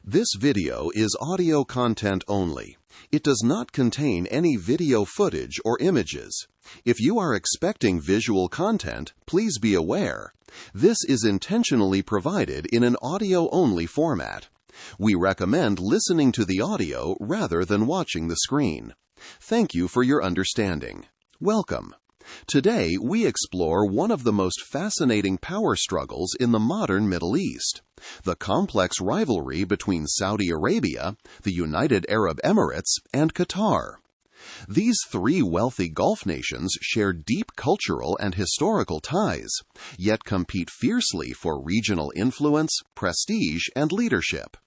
This video is audio content only. It does not contain any video footage or images. If you are expecting visual content, please be aware. This is intentionally provided in an audio-only format. We recommend listening to the audio rather than watching the screen. Thank you for your understanding. Welcome. Today, we explore one of the most fascinating power struggles in the modern Middle East, the complex rivalry between Saudi Arabia, the United Arab Emirates, and Qatar. These three wealthy Gulf nations share deep cultural and historical ties, yet compete fiercely for regional influence, prestige, and leadership.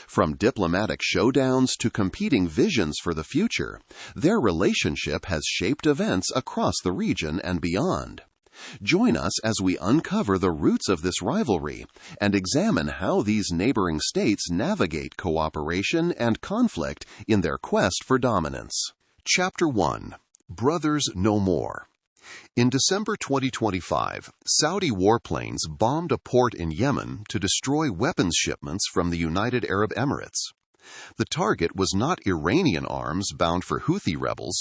From diplomatic showdowns to competing visions for the future, their relationship has shaped events across the region and beyond. Join us as we uncover the roots of this rivalry and examine how these neighboring states navigate cooperation and conflict in their quest for dominance. Chapter 1. Brothers No More. In December 2025, Saudi warplanes bombed a port in Yemen to destroy weapons shipments from the United Arab Emirates. The target was not Iranian arms bound for Houthi rebels.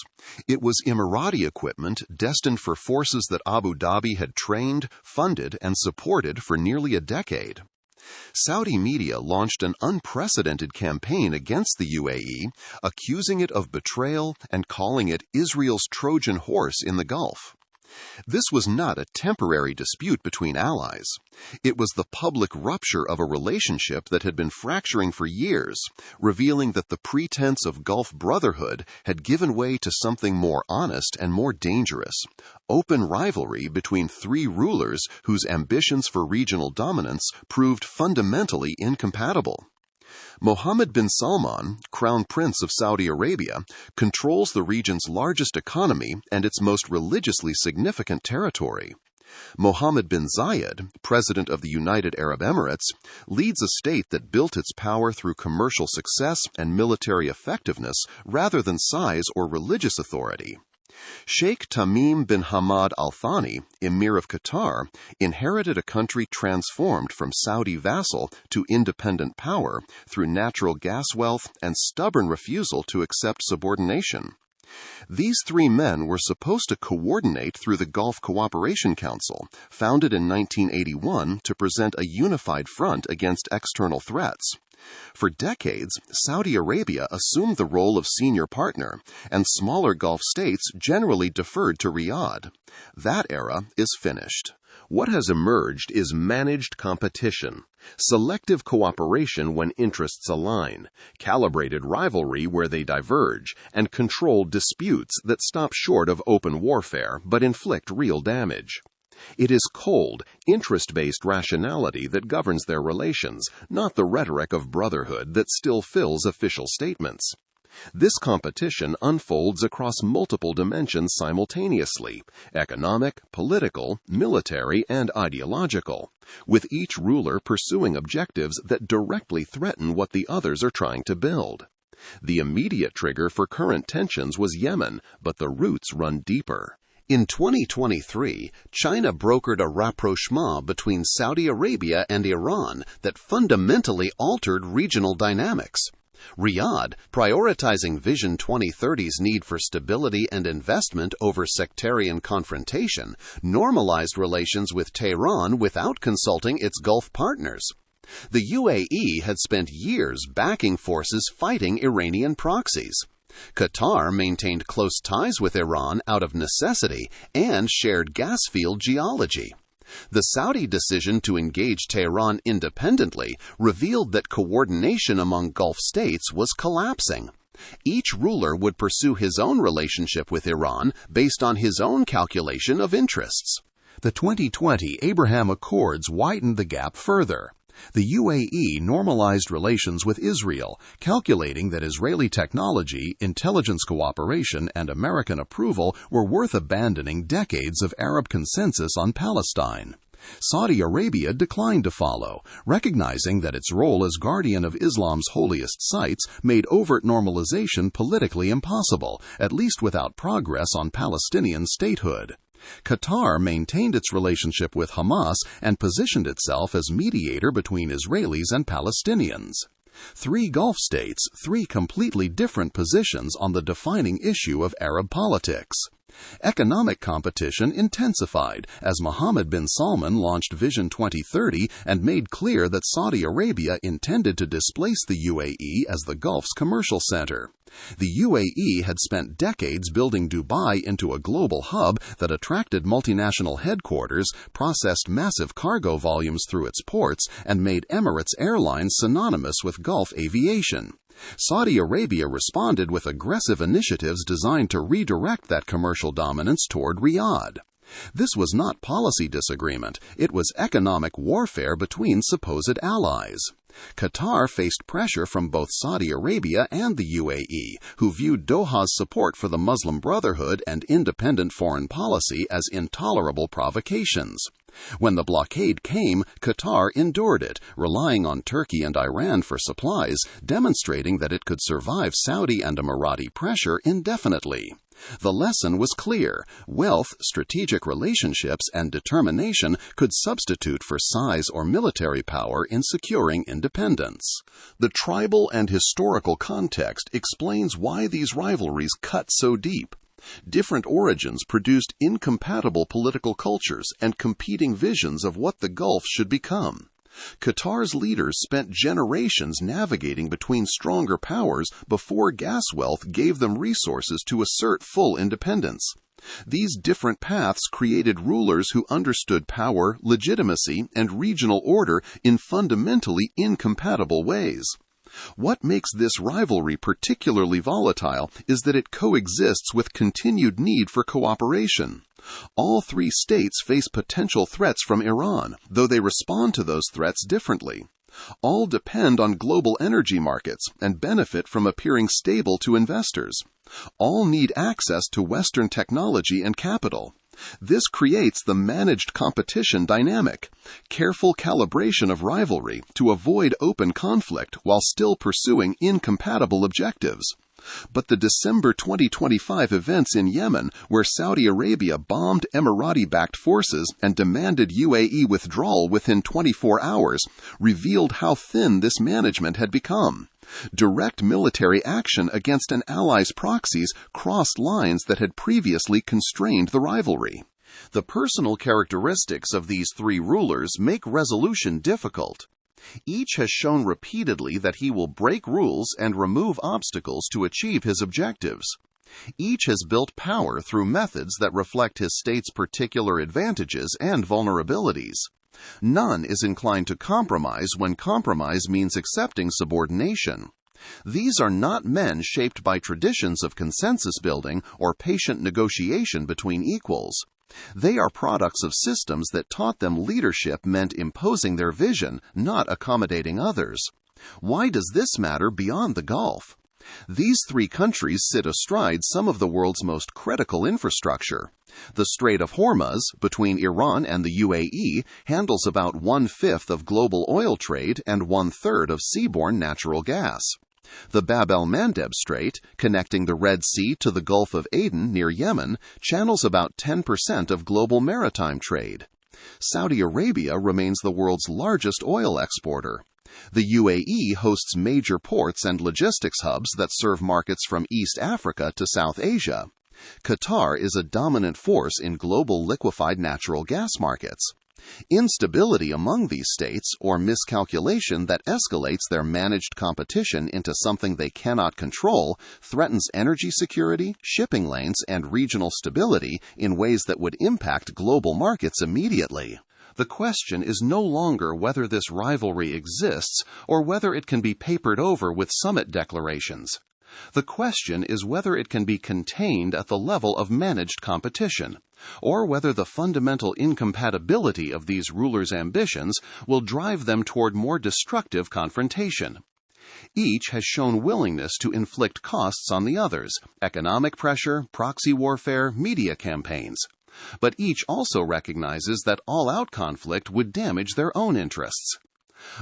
It was Emirati equipment destined for forces that Abu Dhabi had trained, funded, and supported for nearly a decade. Saudi media launched an unprecedented campaign against the UAE, accusing it of betrayal and calling it Israel's Trojan horse in the Gulf. This was not a temporary dispute between allies. It was the public rupture of a relationship that had been fracturing for years, revealing that the pretense of Gulf brotherhood had given way to something more honest and more dangerous: open rivalry between three rulers whose ambitions for regional dominance proved fundamentally incompatible. Mohammed bin Salman, Crown Prince of Saudi Arabia, controls the region's largest economy and its most religiously significant territory. Mohammed bin Zayed, President of the United Arab Emirates, leads a state that built its power through commercial success and military effectiveness rather than size or religious authority. Sheikh Tamim bin Hamad Al Thani, Emir of Qatar, inherited a country transformed from Saudi vassal to independent power through natural gas wealth and stubborn refusal to accept subordination. These three men were supposed to coordinate through the Gulf Cooperation Council, founded in 1981 to present a unified front against external threats. For decades, Saudi Arabia assumed the role of senior partner, and smaller Gulf states generally deferred to Riyadh. That era is finished. What has emerged is managed competition, selective cooperation when interests align, calibrated rivalry where they diverge, and controlled disputes that stop short of open warfare but inflict real damage. It is cold, interest-based rationality that governs their relations, not the rhetoric of brotherhood that still fills official statements. This competition unfolds across multiple dimensions simultaneously: economic, political, military, and ideological, with each ruler pursuing objectives that directly threaten what the others are trying to build. The immediate trigger for current tensions was Yemen, but the roots run deeper. In 2023, China brokered a rapprochement between Saudi Arabia and Iran that fundamentally altered regional dynamics. Riyadh, prioritizing Vision 2030's need for stability and investment over sectarian confrontation, normalized relations with Tehran without consulting its Gulf partners. The UAE had spent years backing forces fighting Iranian proxies. Qatar maintained close ties with Iran out of necessity and shared gas field geology. The Saudi decision to engage Tehran independently revealed that coordination among Gulf states was collapsing. Each ruler would pursue his own relationship with Iran based on his own calculation of interests. The 2020 Abraham Accords widened the gap further. The UAE normalized relations with Israel, calculating that Israeli technology, intelligence cooperation, and American approval were worth abandoning decades of Arab consensus on Palestine. Saudi Arabia declined to follow, recognizing that its role as guardian of Islam's holiest sites made overt normalization politically impossible, at least without progress on Palestinian statehood. Qatar maintained its relationship with Hamas and positioned itself as mediator between Israelis and Palestinians. Three Gulf states, three completely different positions on the defining issue of Arab politics. Economic competition intensified as Mohammed bin Salman launched Vision 2030 and made clear that Saudi Arabia intended to displace the UAE as the Gulf's commercial center. The UAE had spent decades building Dubai into a global hub that attracted multinational headquarters, processed massive cargo volumes through its ports, and made Emirates Airlines synonymous with Gulf aviation. Saudi Arabia responded with aggressive initiatives designed to redirect that commercial dominance toward Riyadh. This was not policy disagreement, it was economic warfare between supposed allies. Qatar faced pressure from both Saudi Arabia and the UAE, who viewed Doha's support for the Muslim Brotherhood and independent foreign policy as intolerable provocations. When the blockade came, Qatar endured it, relying on Turkey and Iran for supplies, demonstrating that it could survive Saudi and Emirati pressure indefinitely. The lesson was clear: wealth, strategic relationships, and determination could substitute for size or military power in securing independence. The tribal and historical context explains why these rivalries cut so deep. Different origins produced incompatible political cultures and competing visions of what the Gulf should become. Qatar's leaders spent generations navigating between stronger powers before gas wealth gave them resources to assert full independence. These different paths created rulers who understood power, legitimacy, and regional order in fundamentally incompatible ways. What makes this rivalry particularly volatile is that it coexists with continued need for cooperation. All three states face potential threats from Iran, though they respond to those threats differently. All depend on global energy markets and benefit from appearing stable to investors. All need access to Western technology and capital. This creates the managed competition dynamic, careful calibration of rivalry to avoid open conflict while still pursuing incompatible objectives. But the December 2025 events in Yemen, where Saudi Arabia bombed Emirati-backed forces and demanded UAE withdrawal within 24 hours, revealed how thin this management had become. Direct military action against an ally's proxies crossed lines that had previously constrained the rivalry. The personal characteristics of these three rulers make resolution difficult. Each has shown repeatedly that he will break rules and remove obstacles to achieve his objectives. Each has built power through methods that reflect his state's particular advantages and vulnerabilities. None is inclined to compromise when compromise means accepting subordination. These are not men shaped by traditions of consensus building or patient negotiation between equals. They are products of systems that taught them leadership meant imposing their vision, not accommodating others. Why does this matter beyond the Gulf? These three countries sit astride some of the world's most critical infrastructure. The Strait of Hormuz, between Iran and the UAE, handles about 1/5 of global oil trade and 1/3 of seaborne natural gas. The Bab el-Mandeb Strait, connecting the Red Sea to the Gulf of Aden near Yemen, channels about 10% of global maritime trade. Saudi Arabia remains the world's largest oil exporter. The UAE hosts major ports and logistics hubs that serve markets from East Africa to South Asia. Qatar is a dominant force in global liquefied natural gas markets. Instability among these states, or miscalculation that escalates their managed competition into something they cannot control, threatens energy security, shipping lanes, and regional stability in ways that would impact global markets immediately. The question is no longer whether this rivalry exists or whether it can be papered over with summit declarations. The question is whether it can be contained at the level of managed competition, or whether the fundamental incompatibility of these rulers' ambitions will drive them toward more destructive confrontation. Each has shown willingness to inflict costs on the others: economic pressure, proxy warfare, media campaigns. But each also recognizes that all-out conflict would damage their own interests.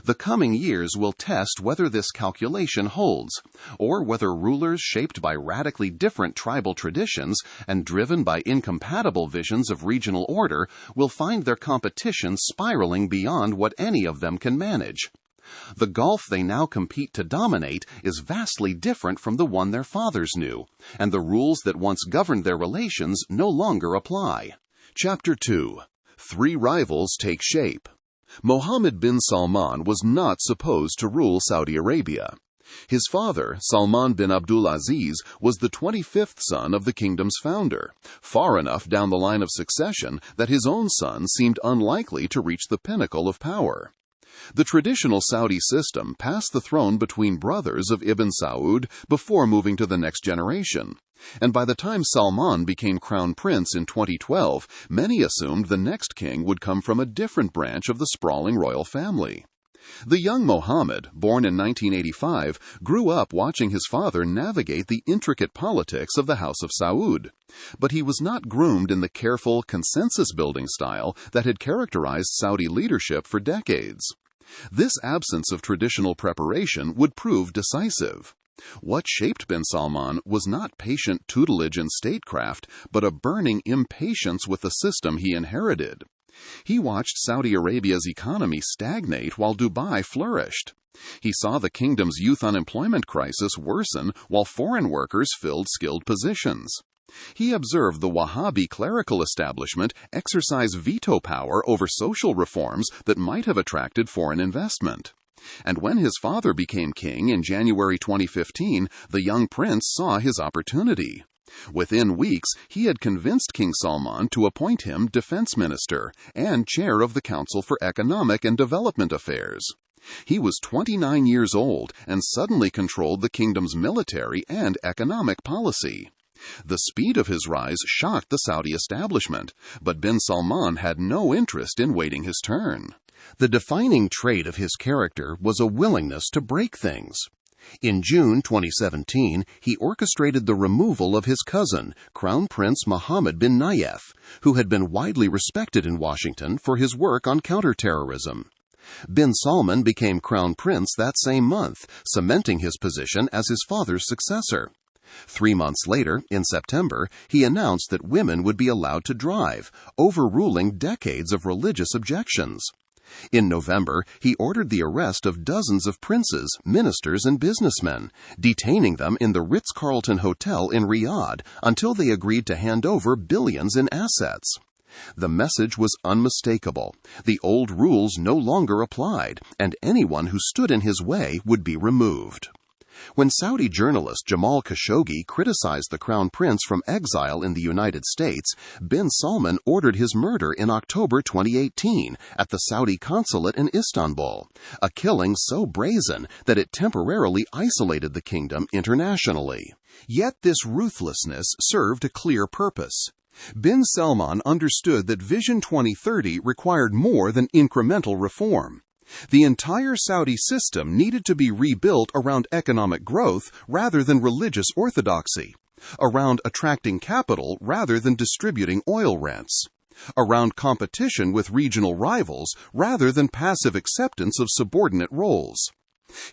The coming years will test whether this calculation holds, or whether rulers shaped by radically different tribal traditions and driven by incompatible visions of regional order will find their competition spiraling beyond what any of them can manage. The Gulf they now compete to dominate is vastly different from the one their fathers knew, and the rules that once governed their relations no longer apply. Chapter 2. Three Rivals Take Shape. Mohammed bin Salman was not supposed to rule Saudi Arabia. His father, Salman bin Abdulaziz, was the 25th son of the kingdom's founder, far enough down the line of succession that his own son seemed unlikely to reach the pinnacle of power. The traditional Saudi system passed the throne between brothers of Ibn Saud before moving to the next generation, and by the time Salman became crown prince in 2012, many assumed the next king would come from a different branch of the sprawling royal family. The young Mohammed, born in 1985, grew up watching his father navigate the intricate politics of the House of Saud, but he was not groomed in the careful, consensus-building style that had characterized Saudi leadership for decades. This absence of traditional preparation would prove decisive. What shaped bin Salman was not patient tutelage and statecraft, but a burning impatience with the system he inherited. He watched Saudi Arabia's economy stagnate while Dubai flourished. He saw the kingdom's youth unemployment crisis worsen while foreign workers filled skilled positions. He observed the Wahhabi clerical establishment exercise veto power over social reforms that might have attracted foreign investment. And when his father became king in January 2015, the young prince saw his opportunity. Within weeks, he had convinced King Salman to appoint him defense minister and chair of the Council for Economic and Development Affairs. He was 29 years old and suddenly controlled the kingdom's military and economic policy. The speed of his rise shocked the Saudi establishment, but bin Salman had no interest in waiting his turn. The defining trait of his character was a willingness to break things. In June 2017, he orchestrated the removal of his cousin, Crown Prince Mohammed bin Nayef, who had been widely respected in Washington for his work on counterterrorism. Bin Salman became Crown Prince that same month, cementing his position as his father's successor. 3 months later, in September, he announced that women would be allowed to drive, overruling decades of religious objections. In November, he ordered the arrest of dozens of princes, ministers, and businessmen, detaining them in the Ritz-Carlton Hotel in Riyadh until they agreed to hand over billions in assets. The message was unmistakable. The old rules no longer applied, and anyone who stood in his way would be removed. When Saudi journalist Jamal Khashoggi criticized the Crown Prince from exile in the United States, bin Salman ordered his murder in October 2018 at the Saudi consulate in Istanbul, a killing so brazen that it temporarily isolated the kingdom internationally. Yet this ruthlessness served a clear purpose. Bin Salman understood that Vision 2030 required more than incremental reform. The entire Saudi system needed to be rebuilt around economic growth rather than religious orthodoxy, around attracting capital rather than distributing oil rents, around competition with regional rivals rather than passive acceptance of subordinate roles.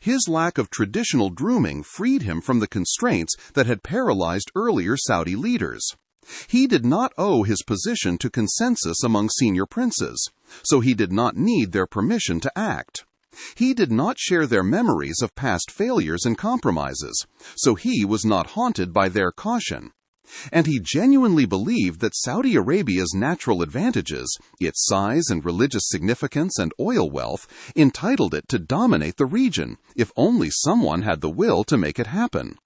His lack of traditional grooming freed him from the constraints that had paralyzed earlier Saudi leaders. He did not owe his position to consensus among senior princes, so he did not need their permission to act. He did not share their memories of past failures and compromises, so he was not haunted by their caution. And he genuinely believed that Saudi Arabia's natural advantages, its size and religious significance and oil wealth, entitled it to dominate the region, if only someone had the will to make it happen.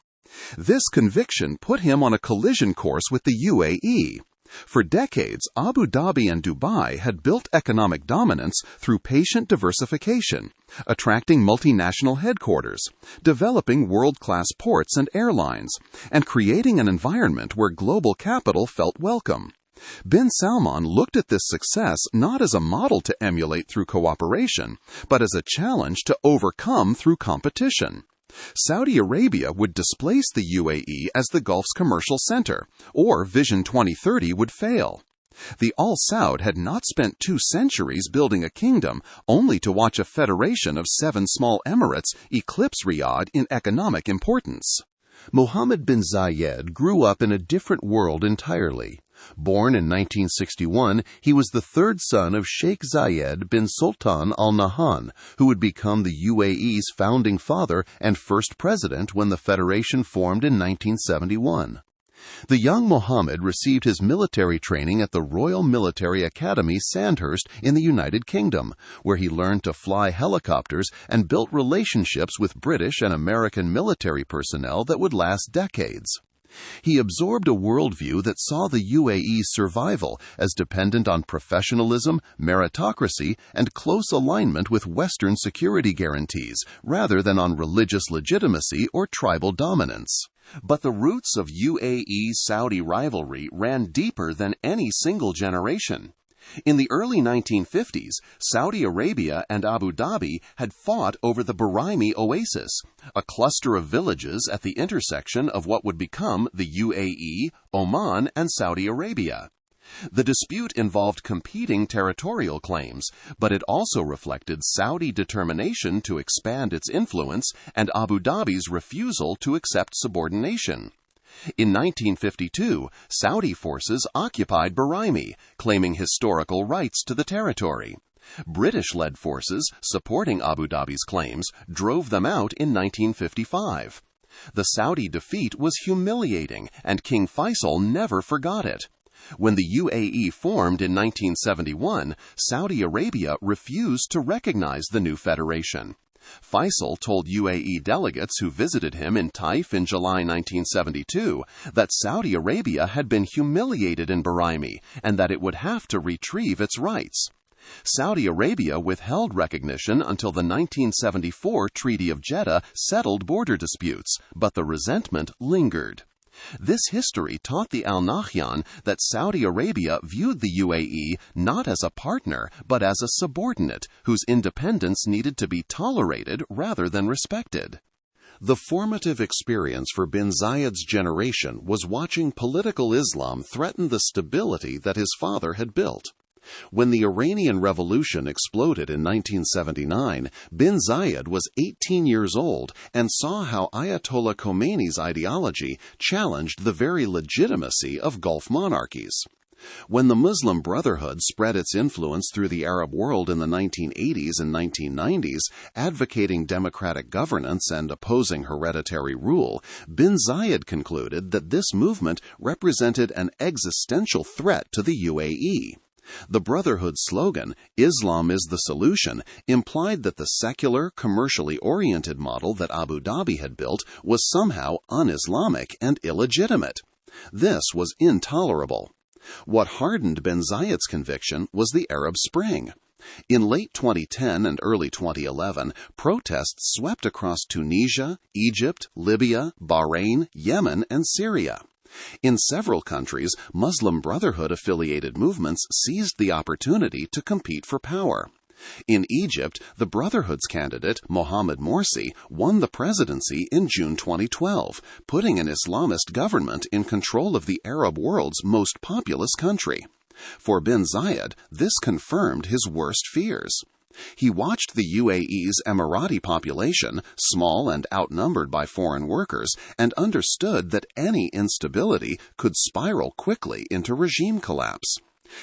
This conviction put him on a collision course with the UAE. For decades, Abu Dhabi and Dubai had built economic dominance through patient diversification, attracting multinational headquarters, developing world-class ports and airlines, and creating an environment where global capital felt welcome. Bin Salman looked at this success not as a model to emulate through cooperation, but as a challenge to overcome through competition. Saudi Arabia would displace the UAE as the Gulf's commercial center, or Vision 2030 would fail. The Al Saud had not spent 2 centuries building a kingdom only to watch a federation of 7 small emirates eclipse Riyadh in economic importance. Mohammed bin Zayed grew up in a different world entirely, Born in 1961, he was the third son of Sheikh Zayed bin Sultan Al Nahyan, who would become the UAE's founding father and first president when the federation formed in 1971. The young Mohammed received his military training at the Royal Military Academy Sandhurst in the United Kingdom, where he learned to fly helicopters and built relationships with British and American military personnel that would last decades. He absorbed a worldview that saw the UAE's survival as dependent on professionalism, meritocracy, and close alignment with Western security guarantees, rather than on religious legitimacy or tribal dominance. But the roots of UAE-Saudi rivalry ran deeper than any single generation. In the early 1950s, Saudi Arabia and Abu Dhabi had fought over the Bahraini Oasis, a cluster of villages at the intersection of what would become the UAE, Oman, and Saudi Arabia. The dispute involved competing territorial claims, but it also reflected Saudi determination to expand its influence and Abu Dhabi's refusal to accept subordination. In 1952, Saudi forces occupied Bahraini, claiming historical rights to the territory. British-led forces, supporting Abu Dhabi's claims, drove them out in 1955. The Saudi defeat was humiliating, and King Faisal never forgot it. When the UAE formed in 1971, Saudi Arabia refused to recognize the new federation. Faisal told UAE delegates who visited him in Taif in July 1972 that Saudi Arabia had been humiliated in Bahraini and that it would have to retrieve its rights. Saudi Arabia withheld recognition until the 1974 Treaty of Jeddah settled border disputes, but the resentment lingered. This history taught the Al Nahyan that Saudi Arabia viewed the UAE not as a partner, but as a subordinate whose independence needed to be tolerated rather than respected. The formative experience for bin Zayed's generation was watching political Islam threaten the stability that his father had built. When the Iranian Revolution exploded in 1979, bin Zayed was 18 years old and saw how Ayatollah Khomeini's ideology challenged the very legitimacy of Gulf monarchies. When the Muslim Brotherhood spread its influence through the Arab world in the 1980s and 1990s, advocating democratic governance and opposing hereditary rule, bin Zayed concluded that this movement represented an existential threat to the UAE. The Brotherhood slogan, "Islam is the solution," implied that the secular, commercially oriented model that Abu Dhabi had built was somehow un-Islamic and illegitimate. This was intolerable. What hardened bin Zayed's conviction was the Arab Spring. In late 2010 and early 2011, protests swept across Tunisia, Egypt, Libya, Bahrain, Yemen, and Syria. In several countries, Muslim Brotherhood-affiliated movements seized the opportunity to compete for power. In Egypt, the Brotherhood's candidate, Mohamed Morsi, won the presidency in June 2012, putting an Islamist government in control of the Arab world's most populous country. For bin Zayed, this confirmed his worst fears. He watched the UAE's Emirati population, small and outnumbered by foreign workers, and understood that any instability could spiral quickly into regime collapse.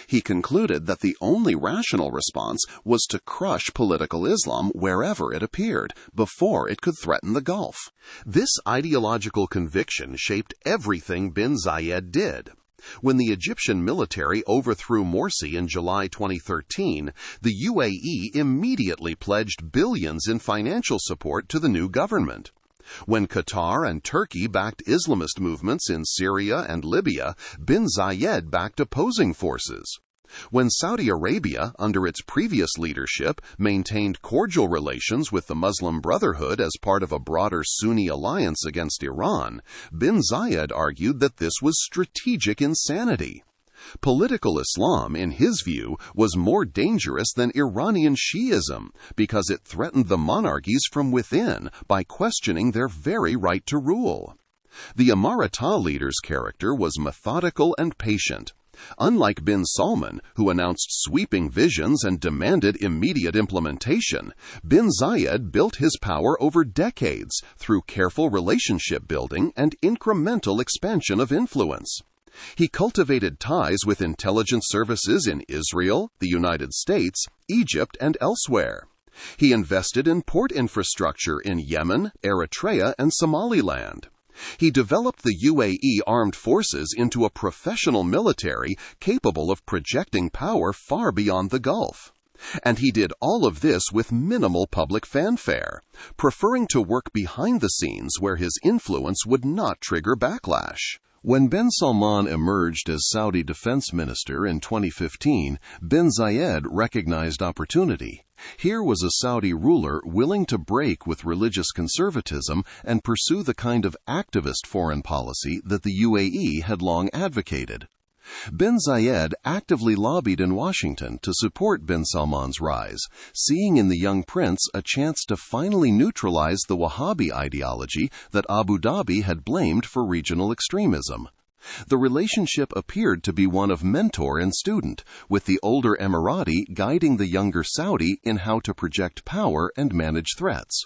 He concluded that the only rational response was to crush political Islam wherever it appeared, before it could threaten the Gulf. This ideological conviction shaped everything bin Zayed did. When the Egyptian military overthrew Morsi in July 2013, the UAE immediately pledged billions in financial support to the new government. When Qatar and Turkey backed Islamist movements in Syria and Libya, bin Zayed backed opposing forces. When Saudi Arabia, under its previous leadership, maintained cordial relations with the Muslim Brotherhood as part of a broader Sunni alliance against Iran, bin Zayed argued that this was strategic insanity. Political Islam, in his view, was more dangerous than Iranian Shi'ism because it threatened the monarchies from within by questioning their very right to rule. The Emirati leader's character was methodical and patient. Unlike bin Salman, who announced sweeping visions and demanded immediate implementation, bin Zayed built his power over decades through careful relationship building and incremental expansion of influence. He cultivated ties with intelligence services in Israel, the United States, Egypt, and elsewhere. He invested in port infrastructure in Yemen, Eritrea, and Somaliland. He developed the UAE armed forces into a professional military capable of projecting power far beyond the Gulf. And he did all of this with minimal public fanfare, preferring to work behind the scenes where his influence would not trigger backlash. When bin Salman emerged as Saudi defense minister in 2015, bin Zayed recognized opportunity. Here was a Saudi ruler willing to break with religious conservatism and pursue the kind of activist foreign policy that the UAE had long advocated. Bin Zayed actively lobbied in Washington to support bin Salman's rise, seeing in the young prince a chance to finally neutralize the Wahhabi ideology that Abu Dhabi had blamed for regional extremism. The relationship appeared to be one of mentor and student, with the older Emirati guiding the younger Saudi in how to project power and manage threats.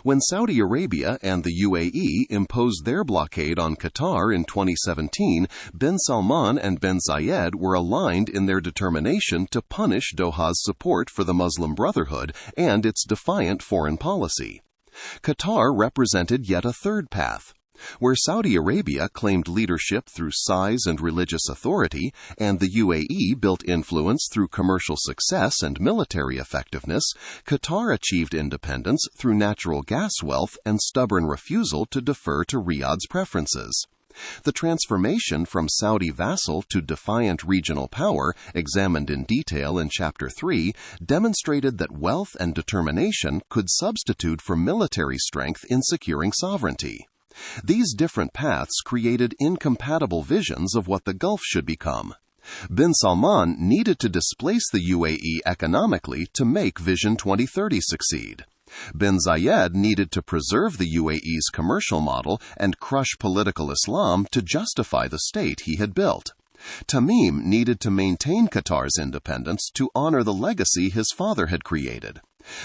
When Saudi Arabia and the UAE imposed their blockade on Qatar in 2017, bin Salman and bin Zayed were aligned in their determination to punish Doha's support for the Muslim Brotherhood and its defiant foreign policy. Qatar represented yet a third path. Where Saudi Arabia claimed leadership through size and religious authority, and the UAE built influence through commercial success and military effectiveness, Qatar achieved independence through natural gas wealth and stubborn refusal to defer to Riyadh's preferences. The transformation from Saudi vassal to defiant regional power, examined in detail in Chapter 3, demonstrated that wealth and determination could substitute for military strength in securing sovereignty. These different paths created incompatible visions of what the Gulf should become. Bin Salman needed to displace the UAE economically to make Vision 2030 succeed. Bin Zayed needed to preserve the UAE's commercial model and crush political Islam to justify the state he had built. Tamim needed to maintain Qatar's independence to honor the legacy his father had created.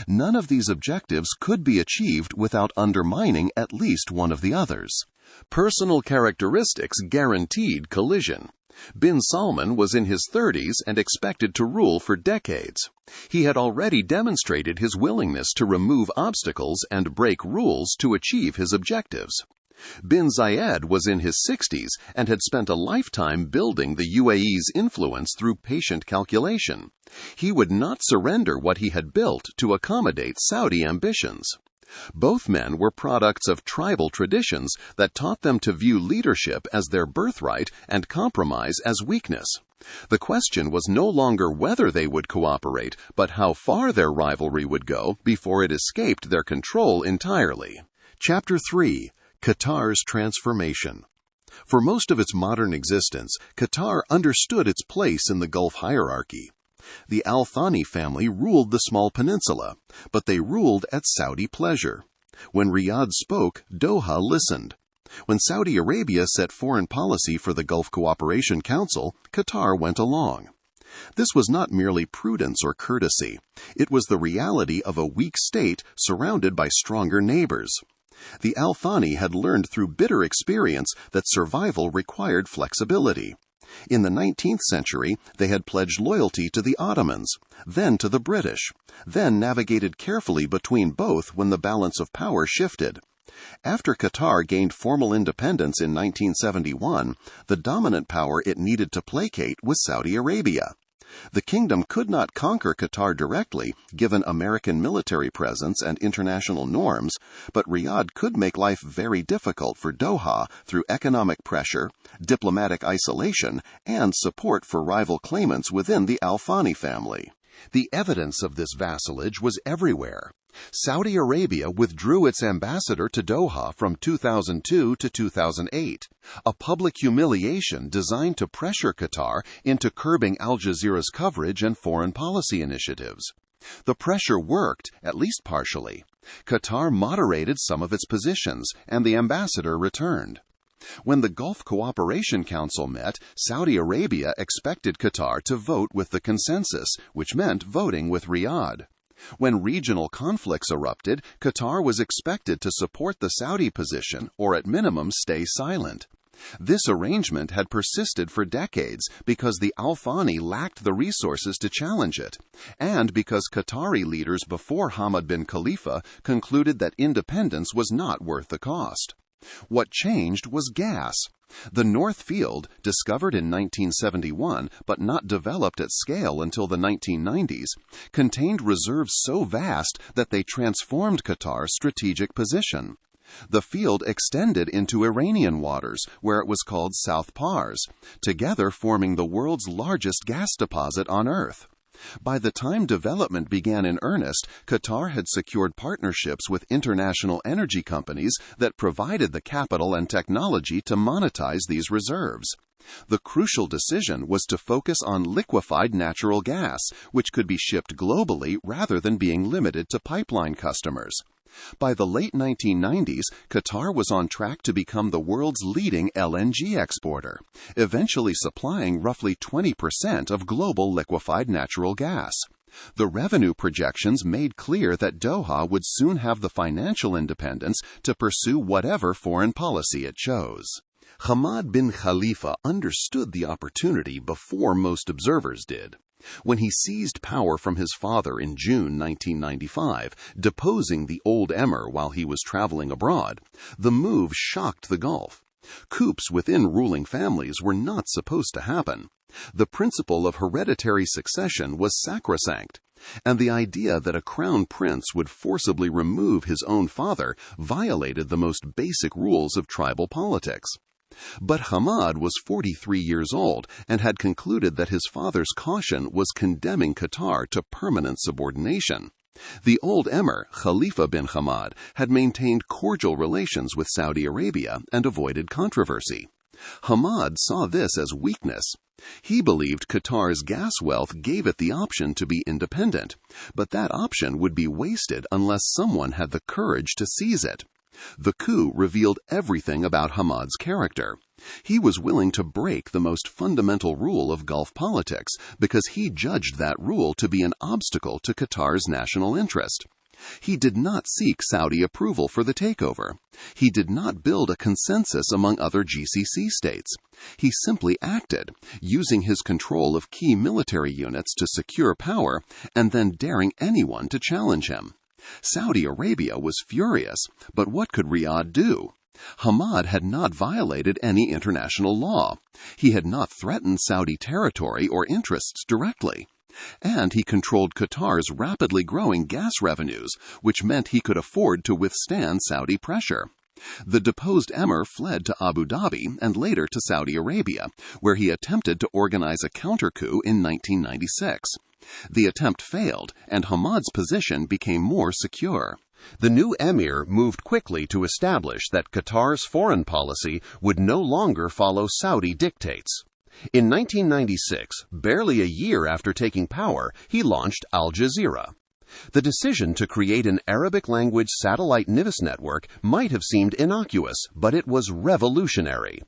None of these objectives could be achieved without undermining at least one of the others. Personal characteristics guaranteed collision. Bin Salman was in his 30s and expected to rule for decades. He had already demonstrated his willingness to remove obstacles and break rules to achieve his objectives. Bin Zayed was in his 60s and had spent a lifetime building the UAE's influence through patient calculation. He would not surrender what he had built to accommodate Saudi ambitions. Both men were products of tribal traditions that taught them to view leadership as their birthright and compromise as weakness. The question was no longer whether they would cooperate, but how far their rivalry would go before it escaped their control entirely. Chapter 3. Qatar's transformation. For most of its modern existence, Qatar understood its place in the Gulf hierarchy. The Al Thani family ruled the small peninsula, but they ruled at Saudi pleasure. When Riyadh spoke, Doha listened. When Saudi Arabia set foreign policy for the Gulf Cooperation Council, Qatar went along. This was not merely prudence or courtesy. It was the reality of a weak state surrounded by stronger neighbors. The Al Thani had learned through bitter experience that survival required flexibility. In the 19th century, they had pledged loyalty to the Ottomans, then to the British, then navigated carefully between both when the balance of power shifted. After Qatar gained formal independence in 1971, the dominant power it needed to placate was Saudi Arabia. The kingdom could not conquer Qatar directly, given American military presence and international norms, but Riyadh could make life very difficult for Doha through economic pressure, diplomatic isolation, and support for rival claimants within the Al Thani family. The evidence of this vassalage was everywhere. Saudi Arabia withdrew its ambassador to Doha from 2002 to 2008, a public humiliation designed to pressure Qatar into curbing Al Jazeera's coverage and foreign policy initiatives. The pressure worked, at least partially. Qatar moderated some of its positions, and the ambassador returned. When the Gulf Cooperation Council met, Saudi Arabia expected Qatar to vote with the consensus, which meant voting with Riyadh. When regional conflicts erupted, Qatar was expected to support the Saudi position or at minimum stay silent. This arrangement had persisted for decades because the Al Thani lacked the resources to challenge it, and because Qatari leaders before Hamad bin Khalifa concluded that independence was not worth the cost. What changed was gas. The North Field, discovered in 1971 but not developed at scale until the 1990s, contained reserves so vast that they transformed Qatar's strategic position. The field extended into Iranian waters, where it was called South Pars, together forming the world's largest gas deposit on Earth. By the time development began in earnest, Qatar had secured partnerships with international energy companies that provided the capital and technology to monetize these reserves. The crucial decision was to focus on liquefied natural gas, which could be shipped globally rather than being limited to pipeline customers. By the late 1990s, Qatar was on track to become the world's leading LNG exporter, eventually supplying roughly 20% of global liquefied natural gas. The revenue projections made clear that Doha would soon have the financial independence to pursue whatever foreign policy it chose. Hamad bin Khalifa understood the opportunity before most observers did. When he seized power from his father in June 1995, deposing the old emir while he was traveling abroad, the move shocked the Gulf. Coups within ruling families were not supposed to happen. The principle of hereditary succession was sacrosanct, and the idea that a crown prince would forcibly remove his own father violated the most basic rules of tribal politics. But Hamad was 43 years old and had concluded that his father's caution was condemning Qatar to permanent subordination. The old emir, Khalifa bin Hamad, had maintained cordial relations with Saudi Arabia and avoided controversy. Hamad saw this as weakness. He believed Qatar's gas wealth gave it the option to be independent, but that option would be wasted unless someone had the courage to seize it. The coup revealed everything about Hamad's character. He was willing to break the most fundamental rule of Gulf politics because he judged that rule to be an obstacle to Qatar's national interest. He did not seek Saudi approval for the takeover. He did not build a consensus among other GCC states. He simply acted, using his control of key military units to secure power and then daring anyone to challenge him. Saudi Arabia was furious, but what could Riyadh do? Hamad had not violated any international law. He had not threatened Saudi territory or interests directly. And he controlled Qatar's rapidly growing gas revenues, which meant he could afford to withstand Saudi pressure. The deposed emir fled to Abu Dhabi and later to Saudi Arabia, where he attempted to organize a counter-coup in 1996. The attempt failed, and Hamad's position became more secure. The new emir moved quickly to establish that Qatar's foreign policy would no longer follow Saudi dictates. In 1996, barely a year after taking power, he launched Al Jazeera. The decision to create an Arabic-language satellite news network might have seemed innocuous, but it was revolutionary.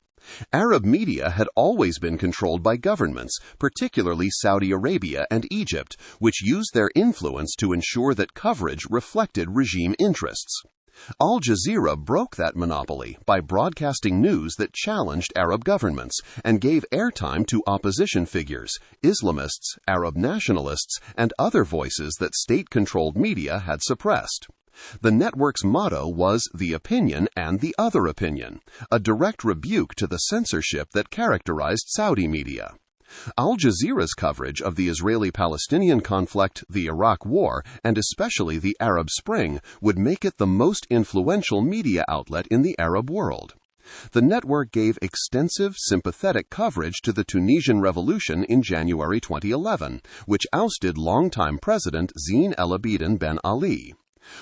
Arab media had always been controlled by governments, particularly Saudi Arabia and Egypt, which used their influence to ensure that coverage reflected regime interests. Al Jazeera broke that monopoly by broadcasting news that challenged Arab governments and gave airtime to opposition figures, Islamists, Arab nationalists, and other voices that state-controlled media had suppressed. The network's motto was "the opinion and the other opinion," a direct rebuke to the censorship that characterized Saudi media. Al Jazeera's coverage of the Israeli-Palestinian conflict, the Iraq War, and especially the Arab Spring would make it the most influential media outlet in the Arab world. The network gave extensive, sympathetic coverage to the Tunisian Revolution in January 2011, which ousted longtime President Zine El Abidine Ben Ali.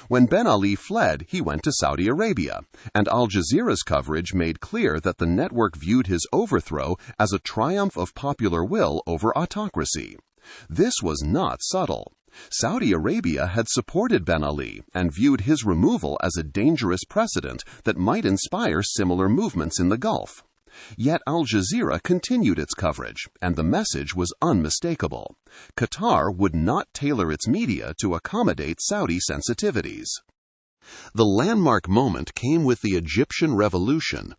When Ben Ali fled, he went to Saudi Arabia, and Al Jazeera's coverage made clear that the network viewed his overthrow as a triumph of popular will over autocracy. This was not subtle. Saudi Arabia had supported Ben Ali and viewed his removal as a dangerous precedent that might inspire similar movements in the Gulf. Yet Al Jazeera continued its coverage, and the message was unmistakable. Qatar would not tailor its media to accommodate Saudi sensitivities. The landmark moment came with the Egyptian Revolution.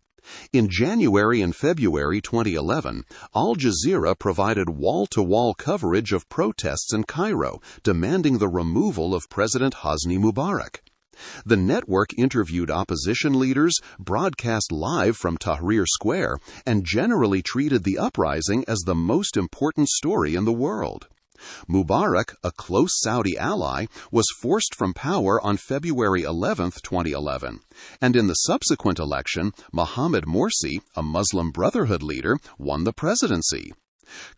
In January and February 2011, Al Jazeera provided wall-to-wall coverage of protests in Cairo demanding the removal of President Hosni Mubarak. The network interviewed opposition leaders, broadcast live from Tahrir Square, and generally treated the uprising as the most important story in the world. Mubarak, a close Saudi ally, was forced from power on February 11, 2011, and in the subsequent election, Mohammed Morsi, a Muslim Brotherhood leader, won the presidency.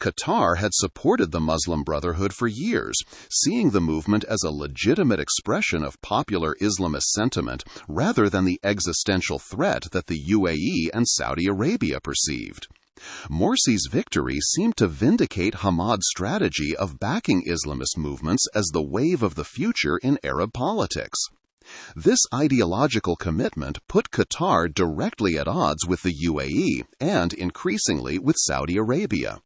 Qatar had supported the Muslim Brotherhood for years, seeing the movement as a legitimate expression of popular Islamist sentiment rather than the existential threat that the UAE and Saudi Arabia perceived. Morsi's victory seemed to vindicate Hamad's strategy of backing Islamist movements as the wave of the future in Arab politics. This ideological commitment put Qatar directly at odds with the UAE and, increasingly, with Saudi Arabia.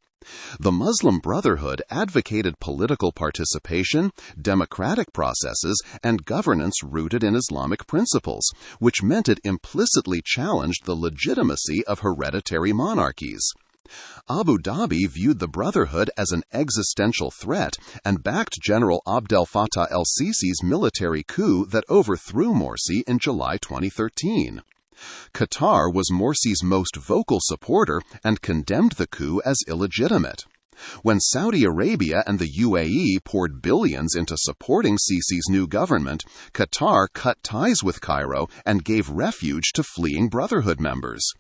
The Muslim Brotherhood advocated political participation, democratic processes, and governance rooted in Islamic principles, which meant it implicitly challenged the legitimacy of hereditary monarchies. Abu Dhabi viewed the Brotherhood as an existential threat and backed General Abdel Fattah el-Sisi's military coup that overthrew Morsi in July 2013. Qatar was Morsi's most vocal supporter and condemned the coup as illegitimate. When Saudi Arabia and the UAE poured billions into supporting Sisi's new government, Qatar cut ties with Cairo and gave refuge to fleeing Brotherhood members.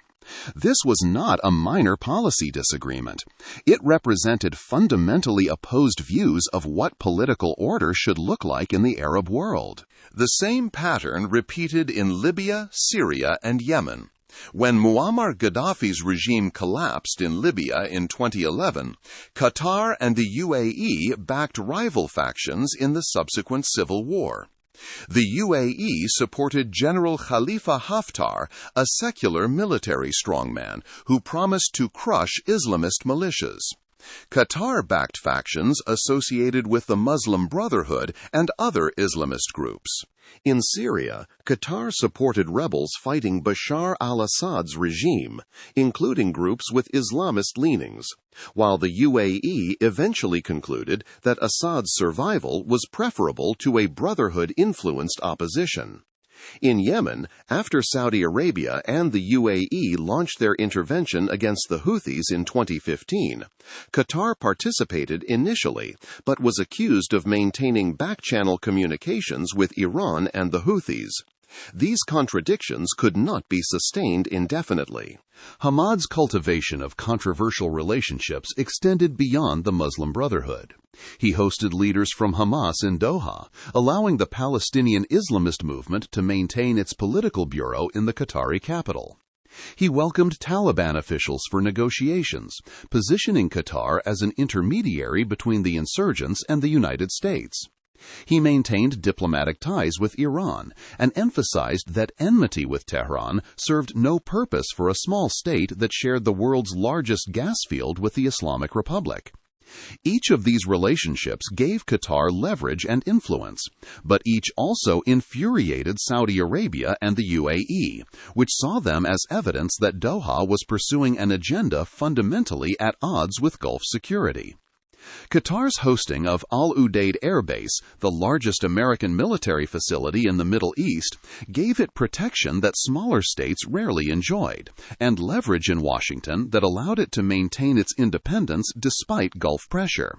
This was not a minor policy disagreement. It represented fundamentally opposed views of what political order should look like in the Arab world. The same pattern repeated in Libya, Syria, and Yemen. When Muammar Gaddafi's regime collapsed in Libya in 2011, Qatar and the UAE backed rival factions in the subsequent civil war. The UAE supported General Khalifa Haftar, a secular military strongman who promised to crush Islamist militias. Qatar backed factions associated with the Muslim Brotherhood and other Islamist groups. In Syria, Qatar supported rebels fighting Bashar al-Assad's regime, including groups with Islamist leanings, while the UAE eventually concluded that Assad's survival was preferable to a Brotherhood-influenced opposition. In Yemen, after Saudi Arabia and the UAE launched their intervention against the Houthis in 2015, Qatar participated initially, but was accused of maintaining back-channel communications with Iran and the Houthis. These contradictions could not be sustained indefinitely. Hamad's cultivation of controversial relationships extended beyond the Muslim Brotherhood. He hosted leaders from Hamas in Doha, allowing the Palestinian Islamist movement to maintain its political bureau in the Qatari capital. He welcomed Taliban officials for negotiations, positioning Qatar as an intermediary between the insurgents and the United States. He maintained diplomatic ties with Iran and emphasized that enmity with Tehran served no purpose for a small state that shared the world's largest gas field with the Islamic Republic. Each of these relationships gave Qatar leverage and influence, but each also infuriated Saudi Arabia and the UAE, which saw them as evidence that Doha was pursuing an agenda fundamentally at odds with Gulf security. Qatar's hosting of Al Udeid Air Base, the largest American military facility in the Middle East, gave it protection that smaller states rarely enjoyed, and leverage in Washington that allowed it to maintain its independence despite Gulf pressure.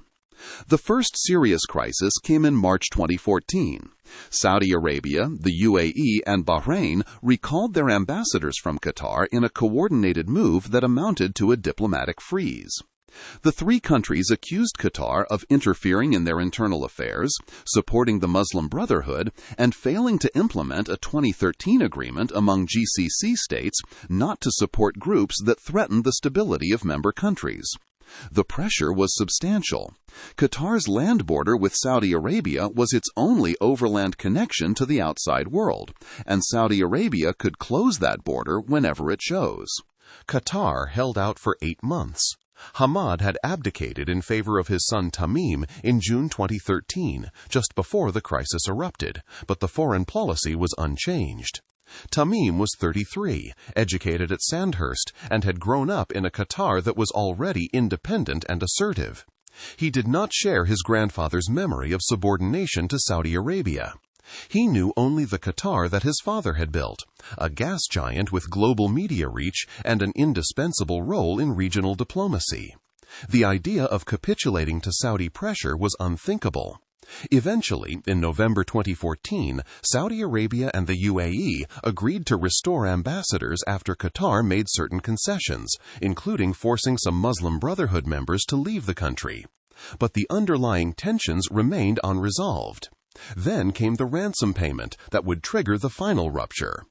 The first serious crisis came in March 2014. Saudi Arabia, the UAE, and Bahrain recalled their ambassadors from Qatar in a coordinated move that amounted to a diplomatic freeze. The three countries accused Qatar of interfering in their internal affairs, supporting the Muslim Brotherhood, and failing to implement a 2013 agreement among GCC states not to support groups that threatened the stability of member countries. The pressure was substantial. Qatar's land border with Saudi Arabia was its only overland connection to the outside world, and Saudi Arabia could close that border whenever it chose. Qatar held out for 8 months. Hamad had abdicated in favor of his son Tamim in June 2013, just before the crisis erupted, but the foreign policy was unchanged. Tamim was 33, educated at Sandhurst, and had grown up in a Qatar that was already independent and assertive. He did not share his grandfather's memory of subordination to Saudi Arabia. He knew only the Qatar that his father had built, a gas giant with global media reach and an indispensable role in regional diplomacy. The idea of capitulating to Saudi pressure was unthinkable. Eventually, in November 2014, Saudi Arabia and the UAE agreed to restore ambassadors after Qatar made certain concessions, including forcing some Muslim Brotherhood members to leave the country. But the underlying tensions remained unresolved. Then came the ransom payment that would trigger the final rupture.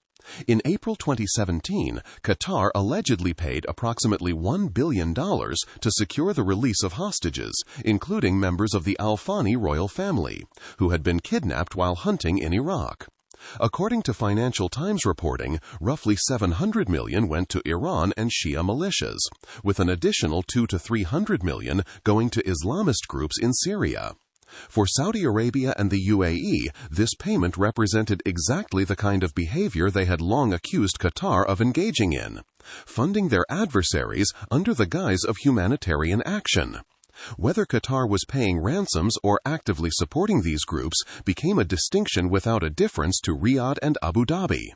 In April 2017, Qatar allegedly paid approximately $1 billion to secure the release of hostages, including members of the Al Thani royal family, who had been kidnapped while hunting in Iraq. According to Financial Times reporting, roughly $700 million went to Iran and Shia militias, with an additional $200 to $300 million going to Islamist groups in Syria. For Saudi Arabia and the UAE, this payment represented exactly the kind of behavior they had long accused Qatar of engaging in, funding their adversaries under the guise of humanitarian action. Whether Qatar was paying ransoms or actively supporting these groups became a distinction without a difference to Riyadh and Abu Dhabi.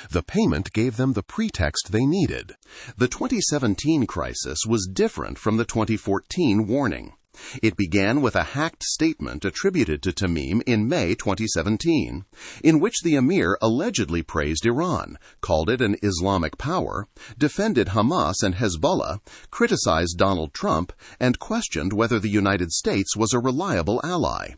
The payment gave them the pretext they needed. The 2017 crisis was different from the 2014 warning. It began with a hacked statement attributed to Tamim in May 2017, in which the emir allegedly praised Iran, called it an Islamic power, defended Hamas and Hezbollah, criticized Donald Trump, and questioned whether the United States was a reliable ally.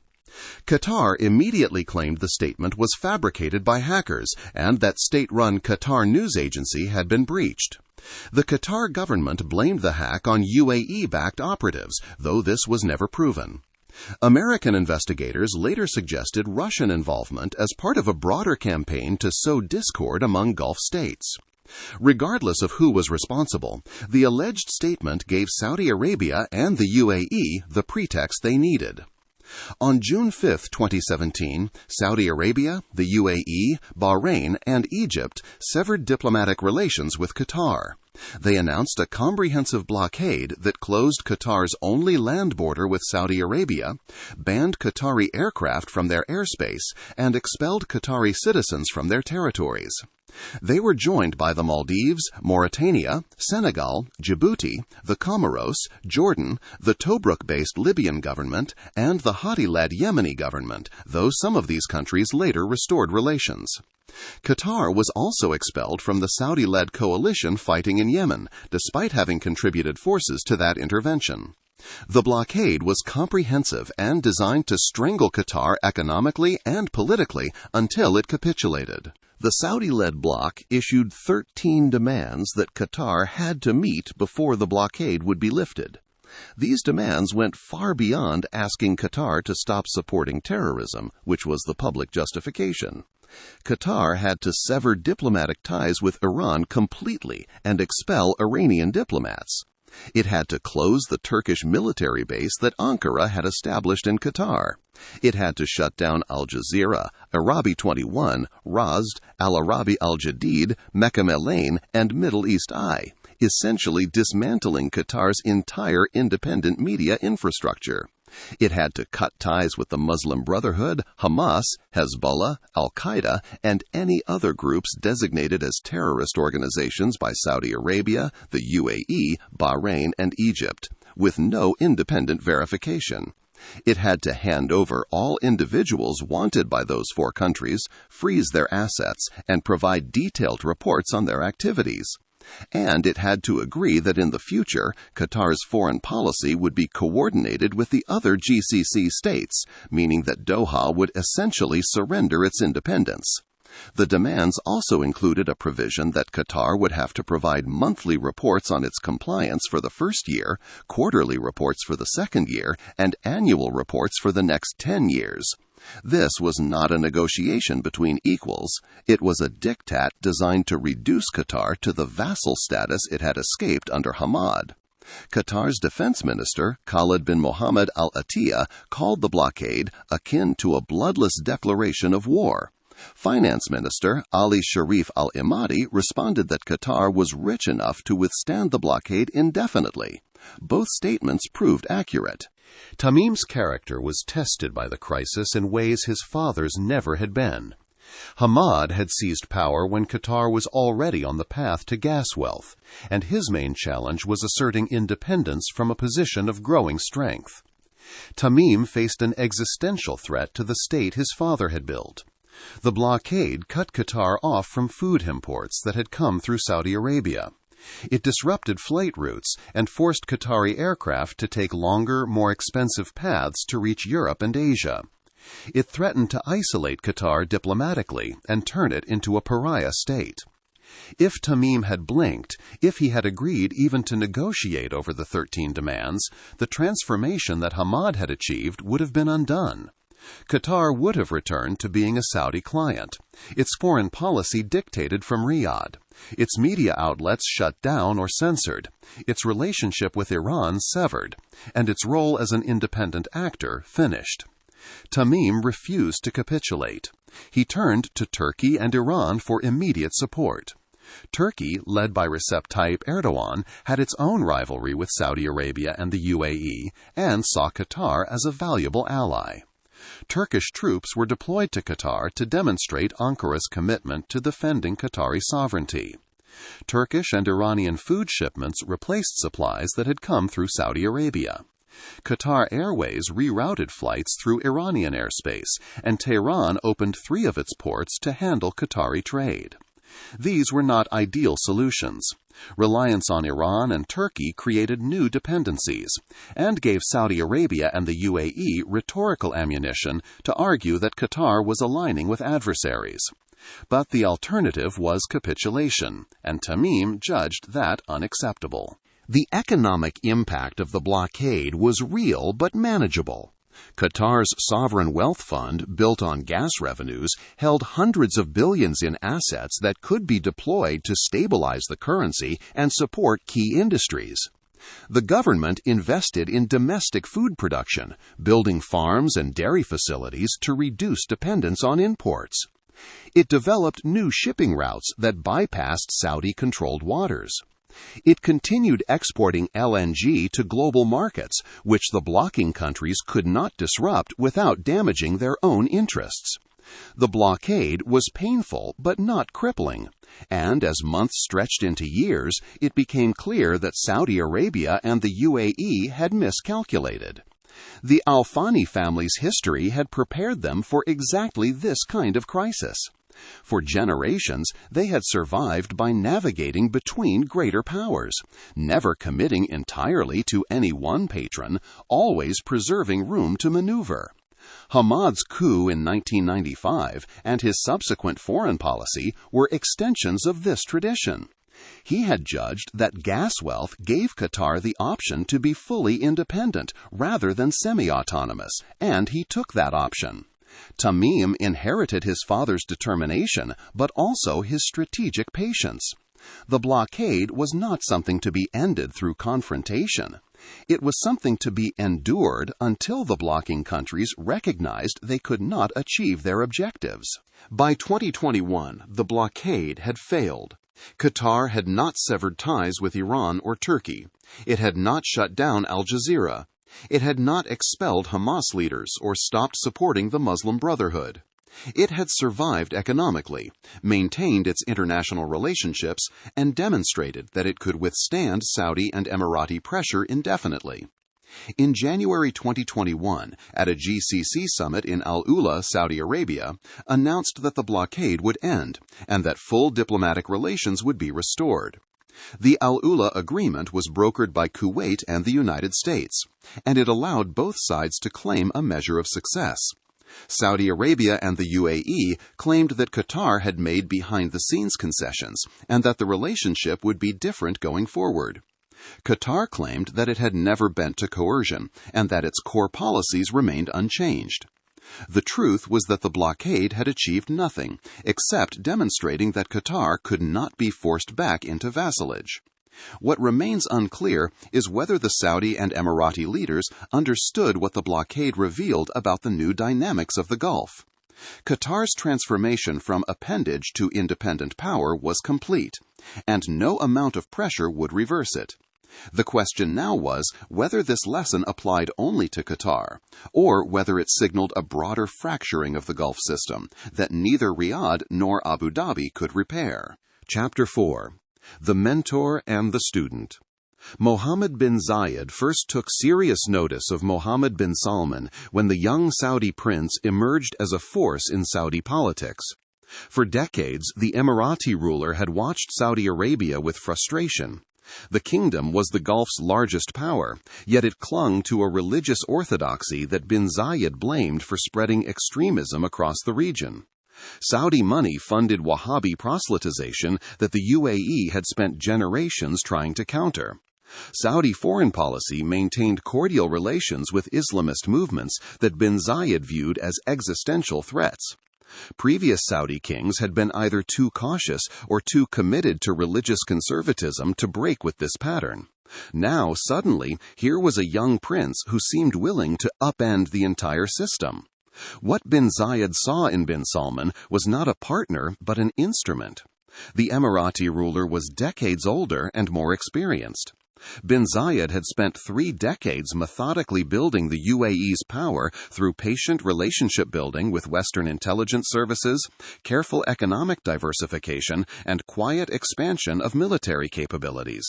Qatar immediately claimed the statement was fabricated by hackers and that state-run Qatar news agency had been breached. The Qatar government blamed the hack on UAE-backed operatives, though this was never proven. American investigators later suggested Russian involvement as part of a broader campaign to sow discord among Gulf states. Regardless of who was responsible, the alleged statement gave Saudi Arabia and the UAE the pretext they needed. On June 5, 2017, Saudi Arabia, the UAE, Bahrain, and Egypt severed diplomatic relations with Qatar. They announced a comprehensive blockade that closed Qatar's only land border with Saudi Arabia, banned Qatari aircraft from their airspace, and expelled Qatari citizens from their territories. They were joined by the Maldives, Mauritania, Senegal, Djibouti, the Comoros, Jordan, the Tobruk-based Libyan government, and the Houthi-led Yemeni government, though some of these countries later restored relations. Qatar was also expelled from the Saudi-led coalition fighting in Yemen, despite having contributed forces to that intervention. The blockade was comprehensive and designed to strangle Qatar economically and politically until it capitulated. The Saudi-led bloc issued 13 demands that Qatar had to meet before the blockade would be lifted. These demands went far beyond asking Qatar to stop supporting terrorism, which was the public justification. Qatar had to sever diplomatic ties with Iran completely and expel Iranian diplomats. It had to close the Turkish military base that Ankara had established in Qatar. It had to shut down Al Jazeera, Arabi 21, Razd, Al Arabi Al Jadid, Mecca Melaine, and Middle East Eye, essentially dismantling Qatar's entire independent media infrastructure. It had to cut ties with the Muslim Brotherhood, Hamas, Hezbollah, Al-Qaeda, and any other groups designated as terrorist organizations by Saudi Arabia, the UAE, Bahrain, and Egypt, with no independent verification. It had to hand over all individuals wanted by those four countries, freeze their assets, and provide detailed reports on their activities. And it had to agree that in the future, Qatar's foreign policy would be coordinated with the other GCC states, meaning that Doha would essentially surrender its independence. The demands also included a provision that Qatar would have to provide monthly reports on its compliance for the first year, quarterly reports for the second year, and annual reports for the next 10 years. This was not a negotiation between equals. It was a diktat designed to reduce Qatar to the vassal status it had escaped under Hamad. Qatar's defense minister, Khalid bin Mohammed Al Attiyah, called the blockade akin to a bloodless declaration of war. Finance Minister Ali Sharif al-Imadi responded that Qatar was rich enough to withstand the blockade indefinitely. Both statements proved accurate. Tamim's character was tested by the crisis in ways his father's never had been. Hamad had seized power when Qatar was already on the path to gas wealth, and his main challenge was asserting independence from a position of growing strength. Tamim faced an existential threat to the state his father had built. The blockade cut Qatar off from food imports that had come through Saudi Arabia. It disrupted flight routes and forced Qatari aircraft to take longer, more expensive paths to reach Europe and Asia. It threatened to isolate Qatar diplomatically and turn it into a pariah state. If Tamim had blinked, if he had agreed even to negotiate over the 13 demands, the transformation that Hamad had achieved would have been undone. Qatar would have returned to being a Saudi client, its foreign policy dictated from Riyadh, its media outlets shut down or censored, its relationship with Iran severed, and its role as an independent actor finished. Tamim refused to capitulate. He turned to Turkey and Iran for immediate support. Turkey, led by Recep Tayyip Erdogan, had its own rivalry with Saudi Arabia and the UAE and saw Qatar as a valuable ally. Turkish troops were deployed to Qatar to demonstrate Ankara's commitment to defending Qatari sovereignty. Turkish and Iranian food shipments replaced supplies that had come through Saudi Arabia. Qatar Airways rerouted flights through Iranian airspace, and Tehran opened 3 of its ports to handle Qatari trade. These were not ideal solutions. Reliance on Iran and Turkey created new dependencies, and gave Saudi Arabia and the UAE rhetorical ammunition to argue that Qatar was aligning with adversaries. But the alternative was capitulation, and Tamim judged that unacceptable. The economic impact of the blockade was real but manageable. Qatar's sovereign wealth fund, built on gas revenues, held hundreds of billions in assets that could be deployed to stabilize the currency and support key industries. The government invested in domestic food production, building farms and dairy facilities to reduce dependence on imports. It developed new shipping routes that bypassed Saudi-controlled waters. It continued exporting LNG to global markets, which the blocking countries could not disrupt without damaging their own interests. The blockade was painful but not crippling, and as months stretched into years, it became clear that Saudi Arabia and the UAE had miscalculated. The Al Thani family's history had prepared them for exactly this kind of crisis. For generations, they had survived by navigating between greater powers, never committing entirely to any one patron, always preserving room to maneuver. Hamad's coup in 1995 and his subsequent foreign policy were extensions of this tradition. He had judged that gas wealth gave Qatar the option to be fully independent rather than semi-autonomous, and he took that option. Tamim inherited his father's determination, but also his strategic patience. The blockade was not something to be ended through confrontation. It was something to be endured until the blocking countries recognized they could not achieve their objectives. By 2021, the blockade had failed. Qatar had not severed ties with Iran or Turkey. It had not shut down Al Jazeera. It had not expelled Hamas leaders or stopped supporting the Muslim Brotherhood. It had survived economically, maintained its international relationships, and demonstrated that it could withstand Saudi and Emirati pressure indefinitely. In January 2021, at a GCC summit in Al Ula, Saudi Arabia, announced that the blockade would end and that full diplomatic relations would be restored. The Al Ula agreement was brokered by Kuwait and the United States, and it allowed both sides to claim a measure of success. Saudi Arabia and the UAE claimed that Qatar had made behind-the-scenes concessions and that the relationship would be different going forward. Qatar claimed that it had never bent to coercion and that its core policies remained unchanged. The truth was that the blockade had achieved nothing, except demonstrating that Qatar could not be forced back into vassalage. What remains unclear is whether the Saudi and Emirati leaders understood what the blockade revealed about the new dynamics of the Gulf. Qatar's transformation from appendage to independent power was complete, and no amount of pressure would reverse it. The question now was whether this lesson applied only to Qatar, or whether it signaled a broader fracturing of the Gulf system that neither Riyadh nor Abu Dhabi could repair. Chapter 4. The Mentor and the Student. Mohammed bin Zayed first took serious notice of Mohammed bin Salman when the young Saudi prince emerged as a force in Saudi politics. For decades, the Emirati ruler had watched Saudi Arabia with frustration. The kingdom was the Gulf's largest power, yet it clung to a religious orthodoxy that bin Zayed blamed for spreading extremism across the region. Saudi money funded Wahhabi proselytization that the UAE had spent generations trying to counter. Saudi foreign policy maintained cordial relations with Islamist movements that bin Zayed viewed as existential threats. Previous Saudi kings had been either too cautious or too committed to religious conservatism to break with this pattern. Now, suddenly, here was a young prince who seemed willing to upend the entire system. What bin Zayed saw in bin Salman was not a partner but an instrument. The Emirati ruler was decades older and more experienced. Bin Zayed had spent 3 decades methodically building the UAE's power through patient relationship building with Western intelligence services, careful economic diversification, and quiet expansion of military capabilities.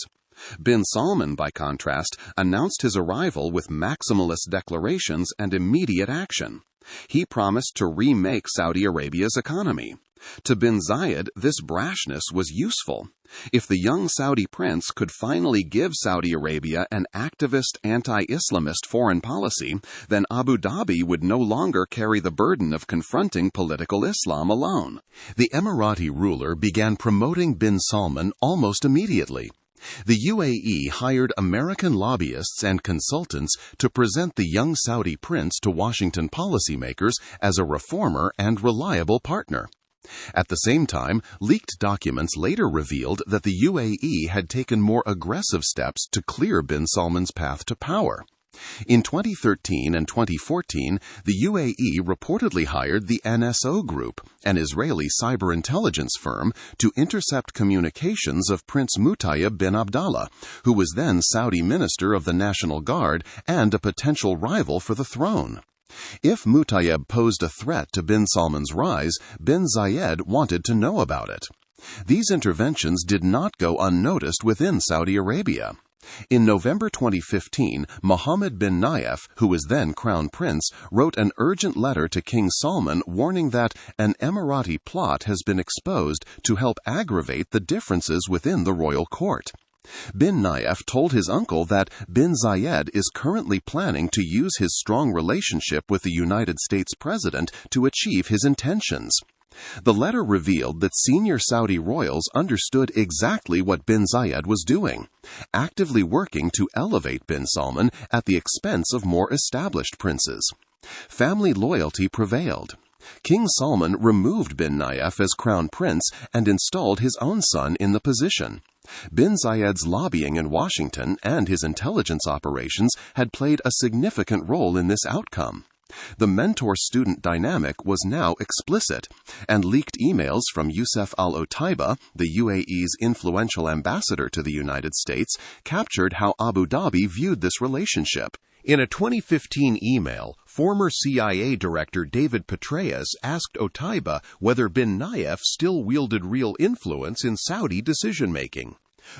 Bin Salman, by contrast, announced his arrival with maximalist declarations and immediate action. He promised to remake Saudi Arabia's economy. To bin Zayed, this brashness was useful. If the young Saudi prince could finally give Saudi Arabia an activist anti-Islamist foreign policy, then Abu Dhabi would no longer carry the burden of confronting political Islam alone. The Emirati ruler began promoting bin Salman almost immediately. The UAE hired American lobbyists and consultants to present the young Saudi prince to Washington policymakers as a reformer and reliable partner. At the same time, leaked documents later revealed that the UAE had taken more aggressive steps to clear bin Salman's path to power. In 2013 and 2014, the UAE reportedly hired the NSO Group, an Israeli cyber intelligence firm, to intercept communications of Prince Mutayyib bin Abdallah, who was then Saudi Minister of the National Guard and a potential rival for the throne. If Mutayyib posed a threat to bin Salman's rise, bin Zayed wanted to know about it. These interventions did not go unnoticed within Saudi Arabia. In November 2015, Mohammed bin Nayef, who was then Crown Prince, wrote an urgent letter to King Salman warning that an Emirati plot has been exposed to help aggravate the differences within the royal court. Bin Nayef told his uncle that bin Zayed is currently planning to use his strong relationship with the United States president to achieve his intentions. The letter revealed that senior Saudi royals understood exactly what bin Zayed was doing, actively working to elevate bin Salman at the expense of more established princes. Family loyalty prevailed. King Salman removed bin Nayef as crown prince and installed his own son in the position. Bin Zayed's lobbying in Washington and his intelligence operations had played a significant role in this outcome. The mentor-student dynamic was now explicit, and leaked emails from Youssef al-Otaiba, the UAE's influential ambassador to the United States, captured how Abu Dhabi viewed this relationship. In a 2015 email, former CIA Director David Petraeus asked Otaiba whether bin Nayef still wielded real influence in Saudi decision-making.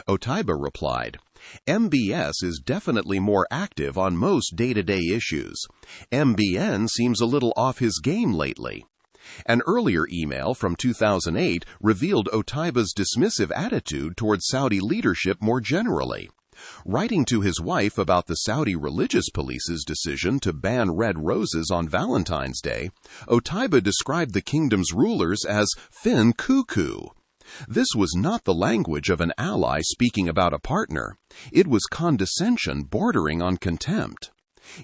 Otaiba replied, "MBS is definitely more active on most day-to-day issues. MBN seems a little off his game lately." An earlier email from 2008 revealed Otaiba's dismissive attitude toward Saudi leadership more generally. Writing to his wife about the Saudi religious police's decision to ban red roses on Valentine's Day, Otaiba described the kingdom's rulers as fin cuckoo. This was not the language of an ally speaking about a partner. It was condescension bordering on contempt.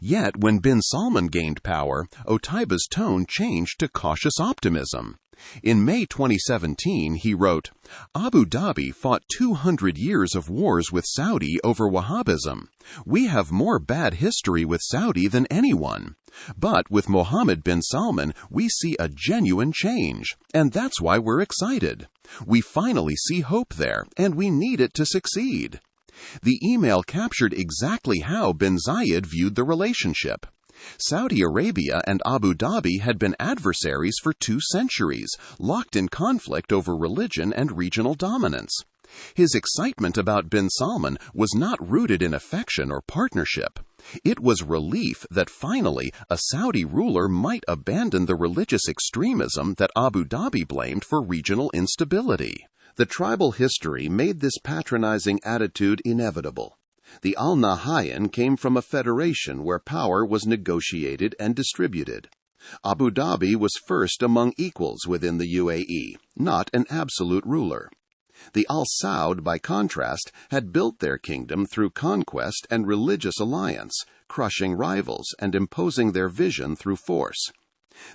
Yet, when bin Salman gained power, Otaiba's tone changed to cautious optimism. In May 2017, he wrote, "Abu Dhabi fought 200 years of wars with Saudi over Wahhabism. We have more bad history with Saudi than anyone. But with Mohammed bin Salman, we see a genuine change, and that's why we're excited. We finally see hope there, and we need it to succeed." The email captured exactly how bin Zayed viewed the relationship. Saudi Arabia and Abu Dhabi had been adversaries for 2 centuries, locked in conflict over religion and regional dominance. His excitement about bin Salman was not rooted in affection or partnership. It was relief that finally a Saudi ruler might abandon the religious extremism that Abu Dhabi blamed for regional instability. The tribal history made this patronizing attitude inevitable. The Al Nahyan came from a federation where power was negotiated and distributed. Abu Dhabi was first among equals within the UAE, not an absolute ruler. The Al Saud, by contrast, had built their kingdom through conquest and religious alliance, crushing rivals and imposing their vision through force.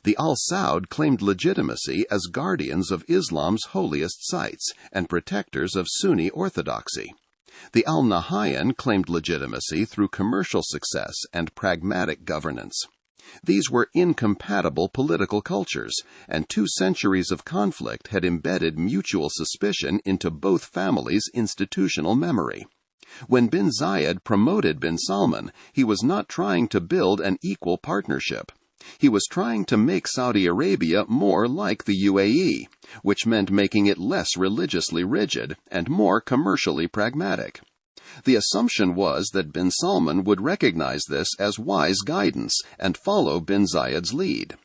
The Al Saud claimed legitimacy as guardians of Islam's holiest sites and protectors of Sunni orthodoxy. The Al Nahyan claimed legitimacy through commercial success and pragmatic governance. These were incompatible political cultures, and 2 centuries of conflict had embedded mutual suspicion into both families' institutional memory. When bin Zayed promoted bin Salman, he was not trying to build an equal partnership. He was trying to make Saudi Arabia more like the UAE, which meant making it less religiously rigid and more commercially pragmatic. The assumption was that bin Salman would recognize this as wise guidance and follow bin Zayed's lead.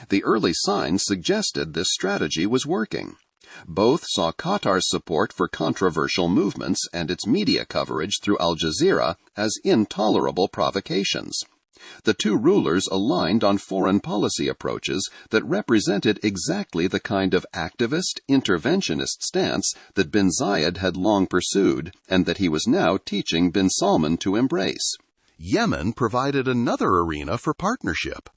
The early signs suggested this strategy was working. Both saw Qatar's support for controversial movements and its media coverage through Al Jazeera as intolerable provocations. The 2 rulers aligned on foreign policy approaches that represented exactly the kind of activist, interventionist stance that bin Zayed had long pursued and that he was now teaching bin Salman to embrace. Yemen provided another arena for partnership.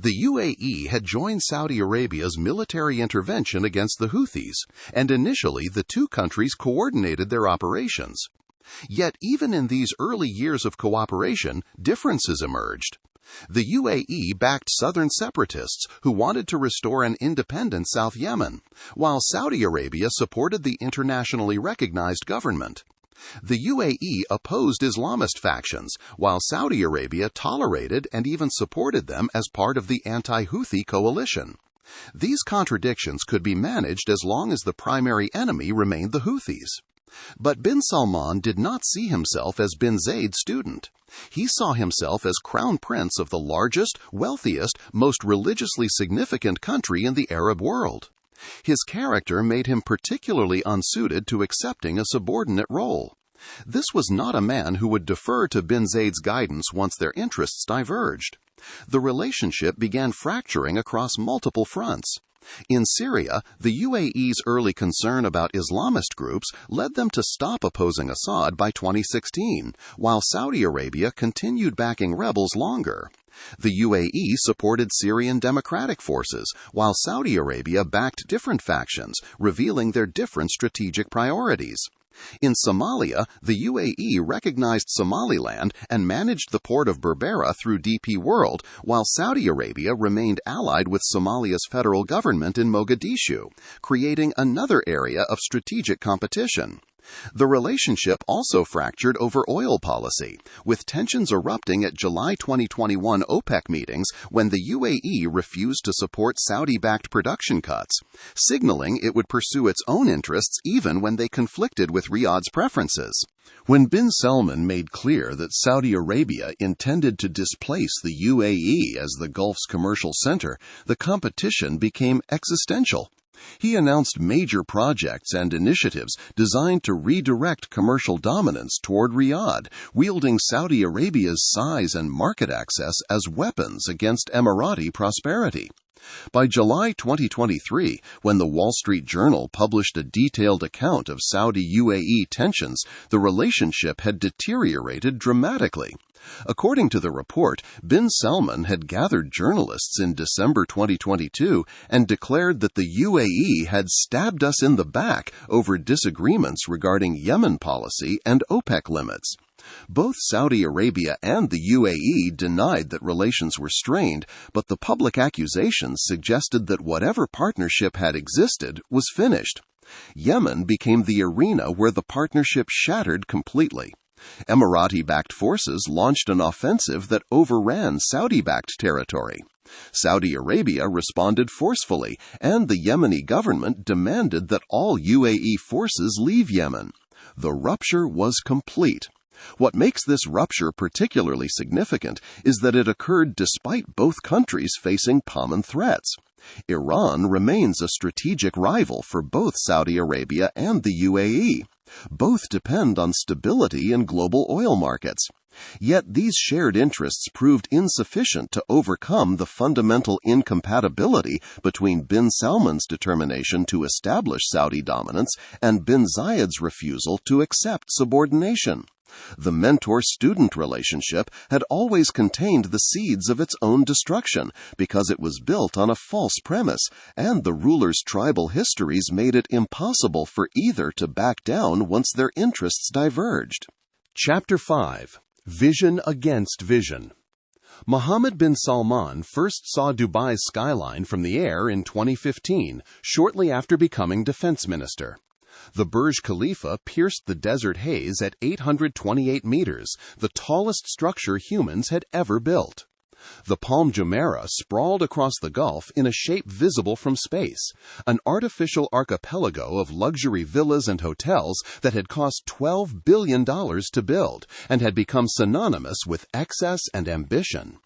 The UAE had joined Saudi Arabia's military intervention against the Houthis, and initially the 2 countries coordinated their operations. Yet even in these early years of cooperation, differences emerged. The UAE backed southern separatists who wanted to restore an independent South Yemen, while Saudi Arabia supported the internationally recognized government. The UAE opposed Islamist factions, while Saudi Arabia tolerated and even supported them as part of the anti-Houthi coalition. These contradictions could be managed as long as the primary enemy remained the Houthis. But bin Salman did not see himself as bin Zayed's student. He saw himself as crown prince of the largest, wealthiest, most religiously significant country in the Arab world. His character made him particularly unsuited to accepting a subordinate role. This was not a man who would defer to bin Zayed's guidance once their interests diverged. The relationship began fracturing across multiple fronts. In Syria, the UAE's early concern about Islamist groups led them to stop opposing Assad by 2016, while Saudi Arabia continued backing rebels longer. The UAE supported Syrian democratic forces, while Saudi Arabia backed different factions, revealing their different strategic priorities. In Somalia, the UAE recognized Somaliland and managed the port of Berbera through DP World, while Saudi Arabia remained allied with Somalia's federal government in Mogadishu, creating another area of strategic competition. The relationship also fractured over oil policy, with tensions erupting at July 2021 OPEC meetings when the UAE refused to support Saudi-backed production cuts, signaling it would pursue its own interests even when they conflicted with Riyadh's preferences. When bin Salman made clear that Saudi Arabia intended to displace the UAE as the Gulf's commercial center, the competition became existential. He announced major projects and initiatives designed to redirect commercial dominance toward Riyadh, wielding Saudi Arabia's size and market access as weapons against Emirati prosperity. By July 2023, when the Wall Street Journal published a detailed account of Saudi-UAE tensions, the relationship had deteriorated dramatically. According to the report, bin Salman had gathered journalists in December 2022 and declared that the UAE had stabbed us in the back over disagreements regarding Yemen policy and OPEC limits. Both Saudi Arabia and the UAE denied that relations were strained, but the public accusations suggested that whatever partnership had existed was finished. Yemen became the arena where the partnership shattered completely. Emirati-backed forces launched an offensive that overran Saudi-backed territory. Saudi Arabia responded forcefully, and the Yemeni government demanded that all UAE forces leave Yemen. The rupture was complete. What makes this rupture particularly significant is that it occurred despite both countries facing common threats. Iran remains a strategic rival for both Saudi Arabia and the UAE. Both depend on stability in global oil markets. Yet these shared interests proved insufficient to overcome the fundamental incompatibility between bin Salman's determination to establish Saudi dominance and bin Zayed's refusal to accept subordination. The mentor-student relationship had always contained the seeds of its own destruction because it was built on a false premise, and the rulers' tribal histories made it impossible for either to back down once their interests diverged. Chapter 5. Vision Against Vision. Mohammed bin Salman first saw Dubai's skyline from the air in 2015, shortly after becoming defense minister. The Burj Khalifa pierced the desert haze at 828 meters, the tallest structure humans had ever built. The Palm Jumeirah sprawled across the Gulf in a shape visible from space, an artificial archipelago of luxury villas and hotels that had cost $12 billion to build and had become synonymous with excess and ambition.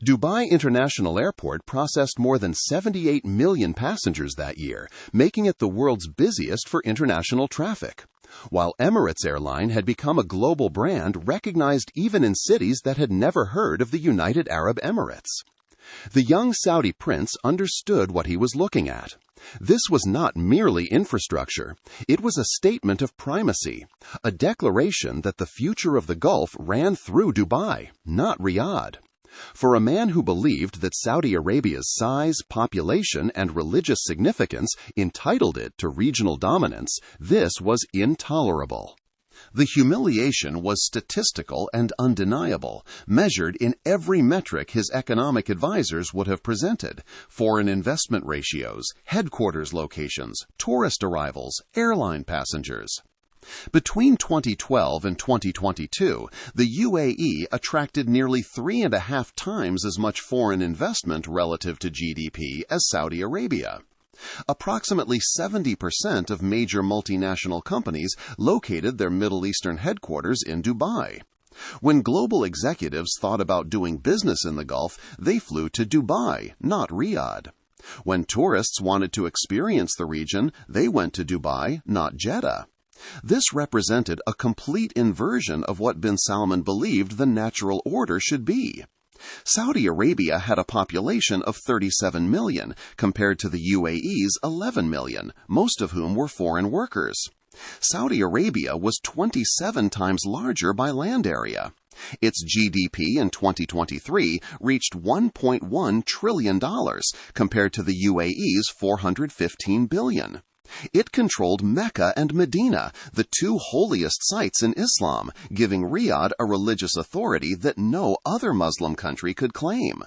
Dubai International Airport processed more than 78 million passengers that year, making it the world's busiest for international traffic. While Emirates Airline had become a global brand recognized even in cities that had never heard of the United Arab Emirates. The young Saudi prince understood what he was looking at. This was not merely infrastructure. It was a statement of primacy, a declaration that the future of the Gulf ran through Dubai, not Riyadh. For a man who believed that Saudi Arabia's size, population, and religious significance entitled it to regional dominance, this was intolerable. The humiliation was statistical and undeniable, measured in every metric his economic advisors would have presented: foreign investment ratios, headquarters locations, tourist arrivals, airline passengers. Between 2012 and 2022, the UAE attracted nearly 3.5 times as much foreign investment relative to GDP as Saudi Arabia. Approximately 70% of major multinational companies located their Middle Eastern headquarters in Dubai. When global executives thought about doing business in the Gulf, they flew to Dubai, not Riyadh. When tourists wanted to experience the region, they went to Dubai, not Jeddah. This represented a complete inversion of what bin Salman believed the natural order should be. Saudi Arabia had a population of 37 million, compared to the UAE's 11 million, most of whom were foreign workers. Saudi Arabia was 27 times larger by land area. Its GDP in 2023 reached $1.1 trillion, compared to the UAE's $415 billion. It controlled Mecca and Medina, the two holiest sites in Islam, giving Riyadh a religious authority that no other Muslim country could claim.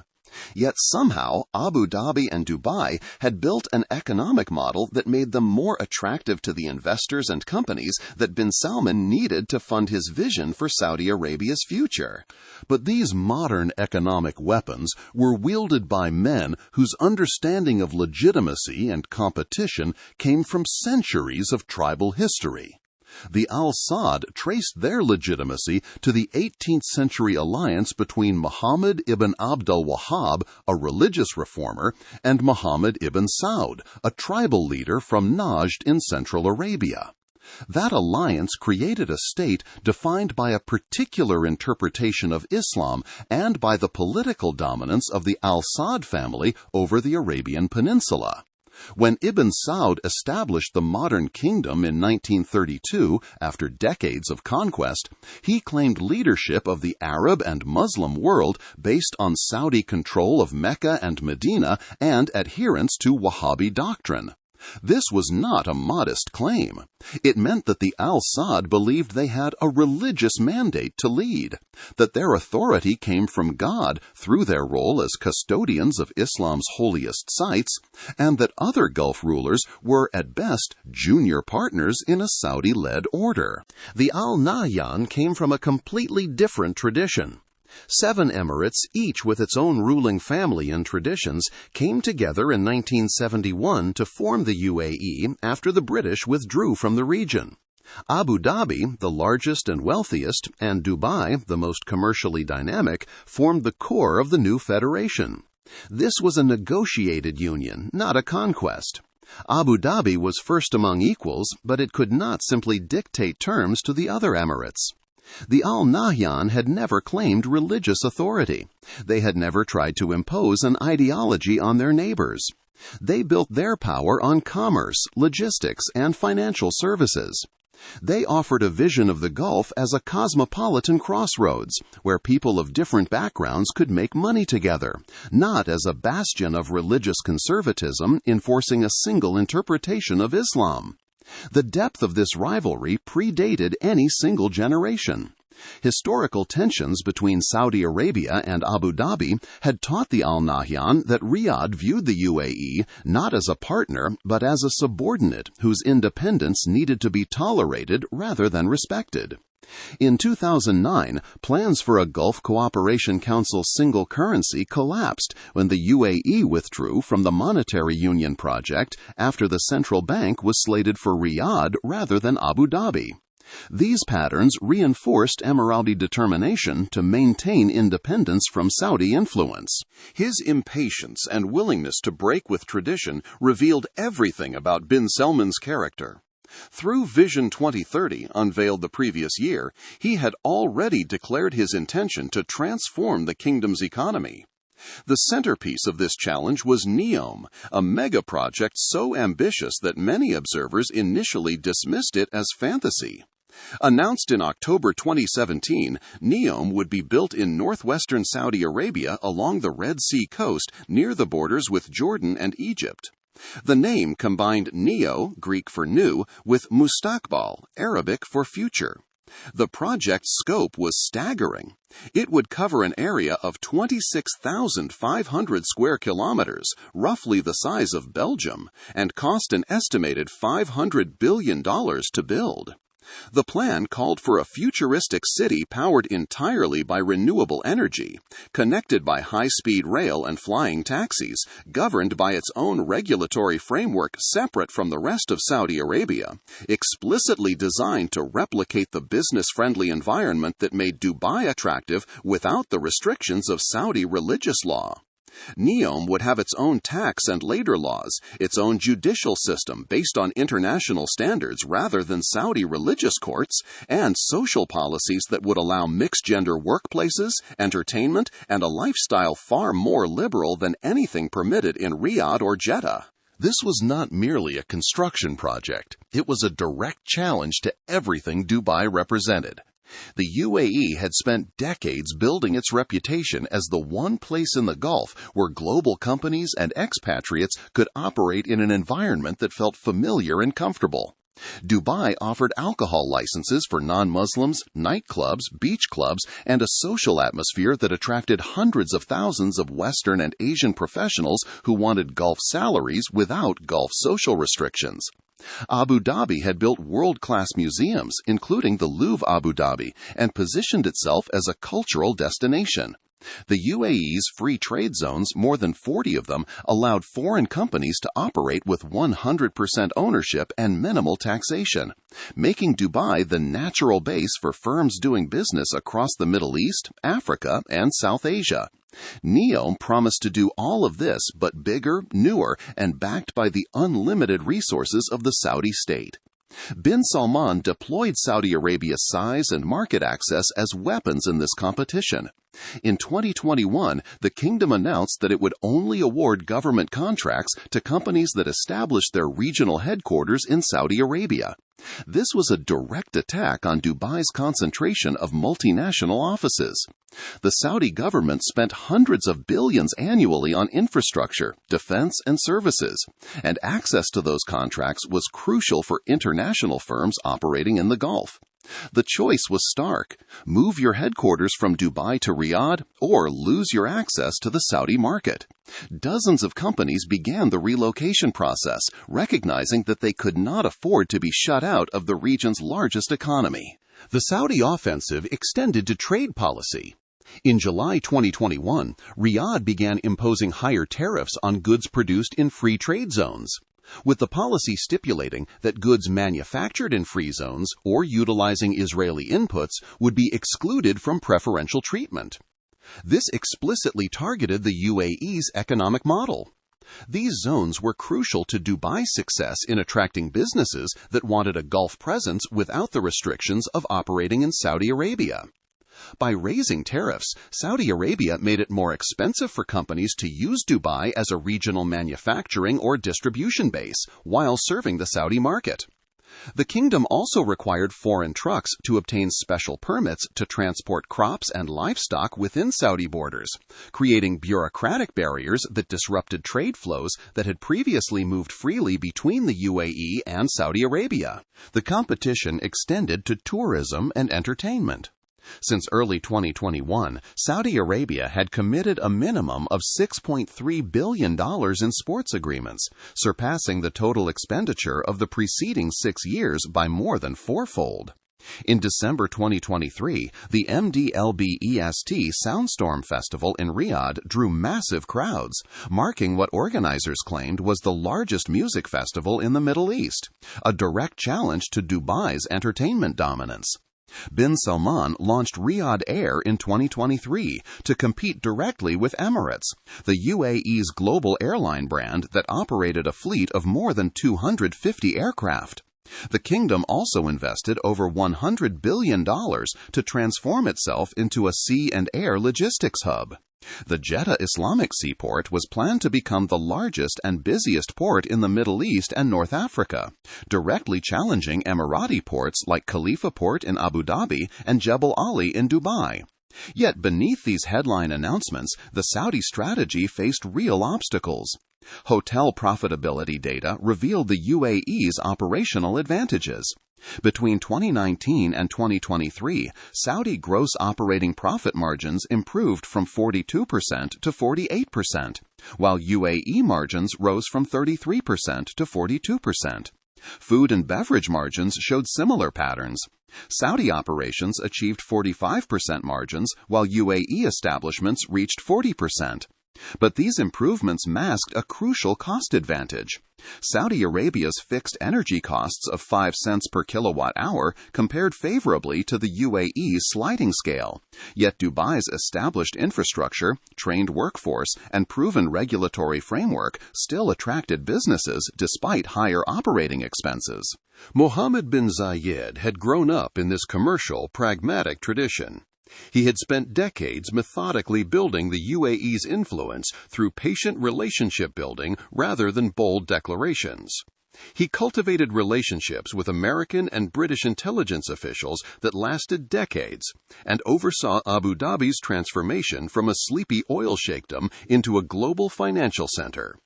Yet somehow, Abu Dhabi and Dubai had built an economic model that made them more attractive to the investors and companies that bin Salman needed to fund his vision for Saudi Arabia's future. But these modern economic weapons were wielded by men whose understanding of legitimacy and competition came from centuries of tribal history. The Al-Saud traced their legitimacy to the 18th century alliance between Muhammad ibn Abd al-Wahhab, a religious reformer, and Muhammad ibn Saud, a tribal leader from Najd in Central Arabia. That alliance created a state defined by a particular interpretation of Islam and by the political dominance of the Al-Saud family over the Arabian Peninsula. When Ibn Saud established the modern kingdom in 1932, after decades of conquest, he claimed leadership of the Arab and Muslim world based on Saudi control of Mecca and Medina and adherence to Wahhabi doctrine. This was not a modest claim. It meant that the Al-Saud believed they had a religious mandate to lead, that their authority came from God through their role as custodians of Islam's holiest sites, and that other Gulf rulers were, at best, junior partners in a Saudi-led order. The Al Nahyan came from a completely different tradition. 7 emirates, each with its own ruling family and traditions, came together in 1971 to form the UAE after the British withdrew from the region. Abu Dhabi, the largest and wealthiest, and Dubai, the most commercially dynamic, formed the core of the new federation. This was a negotiated union, not a conquest. Abu Dhabi was first among equals, but it could not simply dictate terms to the other emirates. The Al Nahyan had never claimed religious authority. They had never tried to impose an ideology on their neighbors. They built their power on commerce, logistics, and financial services. They offered a vision of the Gulf as a cosmopolitan crossroads, where people of different backgrounds could make money together, not as a bastion of religious conservatism enforcing a single interpretation of Islam. The depth of this rivalry predated any single generation. Historical tensions between Saudi Arabia and Abu Dhabi had taught the Al Nahyan that Riyadh viewed the UAE not as a partner but as a subordinate whose independence needed to be tolerated rather than respected. In 2009, plans for a Gulf Cooperation Council single currency collapsed when the UAE withdrew from the monetary union project after the central bank was slated for Riyadh rather than Abu Dhabi. These patterns reinforced Emirati determination to maintain independence from Saudi influence. His impatience and willingness to break with tradition revealed everything about bin Salman's character. Through Vision 2030, unveiled the previous year, he had already declared his intention to transform the kingdom's economy. The centerpiece of this challenge was NEOM, a mega-project so ambitious that many observers initially dismissed it as fantasy. Announced in October 2017, NEOM would be built in northwestern Saudi Arabia along the Red Sea coast near the borders with Jordan and Egypt. The name combined neo, Greek for new, with mustaqbal, Arabic for future. The project's scope was staggering. It would cover an area of 26,500 square kilometers, roughly the size of Belgium, and cost an estimated $500 billion to build. The plan called for a futuristic city powered entirely by renewable energy, connected by high-speed rail and flying taxis, governed by its own regulatory framework separate from the rest of Saudi Arabia, explicitly designed to replicate the business-friendly environment that made Dubai attractive without the restrictions of Saudi religious law. NEOM would have its own tax and labor laws, its own judicial system based on international standards rather than Saudi religious courts, and social policies that would allow mixed-gender workplaces, entertainment, and a lifestyle far more liberal than anything permitted in Riyadh or Jeddah. This was not merely a construction project. It was a direct challenge to everything Dubai represented. The UAE had spent decades building its reputation as the one place in the Gulf where global companies and expatriates could operate in an environment that felt familiar and comfortable. Dubai offered alcohol licenses for non-Muslims, nightclubs, beach clubs, and a social atmosphere that attracted hundreds of thousands of Western and Asian professionals who wanted Gulf salaries without Gulf social restrictions. Abu Dhabi had built world-class museums, including the Louvre Abu Dhabi, and positioned itself as a cultural destination. The UAE's free trade zones, more than 40 of them, allowed foreign companies to operate with 100% ownership and minimal taxation, making Dubai the natural base for firms doing business across the Middle East, Africa, and South Asia. NEOM promised to do all of this, but bigger, newer, and backed by the unlimited resources of the Saudi state. Bin Salman deployed Saudi Arabia's size and market access as weapons in this competition. In 2021, the kingdom announced that it would only award government contracts to companies that established their regional headquarters in Saudi Arabia. This was a direct attack on Dubai's concentration of multinational offices. The Saudi government spent hundreds of billions annually on infrastructure, defense, and services, and access to those contracts was crucial for international firms operating in the Gulf. The choice was stark: move your headquarters from Dubai to Riyadh or lose your access to the Saudi market. Dozens of companies began the relocation process, recognizing that they could not afford to be shut out of the region's largest economy. The Saudi offensive extended to trade policy. In July 2021, Riyadh began imposing higher tariffs on goods produced in free trade zones, with the policy stipulating that goods manufactured in free zones or utilizing Israeli inputs would be excluded from preferential treatment. This explicitly targeted the UAE's economic model. These zones were crucial to Dubai's success in attracting businesses that wanted a Gulf presence without the restrictions of operating in Saudi Arabia. By raising tariffs, Saudi Arabia made it more expensive for companies to use Dubai as a regional manufacturing or distribution base while serving the Saudi market. The kingdom also required foreign trucks to obtain special permits to transport crops and livestock within Saudi borders, creating bureaucratic barriers that disrupted trade flows that had previously moved freely between the UAE and Saudi Arabia. The competition extended to tourism and entertainment. Since early 2021, Saudi Arabia had committed a minimum of $6.3 billion in sports agreements, surpassing the total expenditure of the preceding 6 years by more than fourfold. In December 2023, the MDLBEST Soundstorm Festival in Riyadh drew massive crowds, marking what organizers claimed was the largest music festival in the Middle East, a direct challenge to Dubai's entertainment dominance. Bin Salman launched Riyadh Air in 2023 to compete directly with Emirates, the UAE's global airline brand that operated a fleet of more than 250 aircraft. The kingdom also invested over $100 billion to transform itself into a sea and air logistics hub. The Jeddah Islamic Seaport was planned to become the largest and busiest port in the Middle East and North Africa, directly challenging Emirati ports like Khalifa Port in Abu Dhabi and Jebel Ali in Dubai. Yet beneath these headline announcements, the Saudi strategy faced real obstacles. Hotel profitability data revealed the UAE's operational advantages. Between 2019 and 2023, Saudi gross operating profit margins improved from 42% to 48%, while UAE margins rose from 33% to 42%. Food and beverage margins showed similar patterns. Saudi operations achieved 45% margins, while UAE establishments reached 40%. But these improvements masked a crucial cost advantage. Saudi Arabia's fixed energy costs of 5 cents per kilowatt hour compared favorably to the UAE's sliding scale. Yet Dubai's established infrastructure, trained workforce, and proven regulatory framework still attracted businesses despite higher operating expenses. Mohammed bin Zayed had grown up in this commercial, pragmatic tradition. He had spent decades methodically building the UAE's influence through patient relationship building rather than bold declarations. He cultivated relationships with American and British intelligence officials that lasted decades and oversaw Abu Dhabi's transformation from a sleepy oil sheikhdom into a global financial center.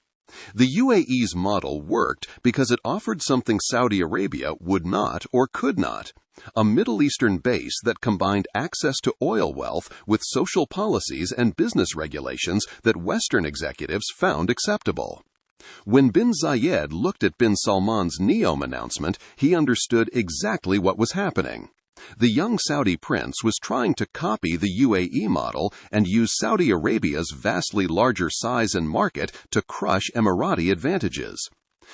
The UAE's model worked because it offered something Saudi Arabia would not or could not: a Middle Eastern base that combined access to oil wealth with social policies and business regulations that Western executives found acceptable. When bin Zayed looked at bin Salman's NEOM announcement, he understood exactly what was happening. The young Saudi prince was trying to copy the UAE model and use Saudi Arabia's vastly larger size and market to crush Emirati advantages.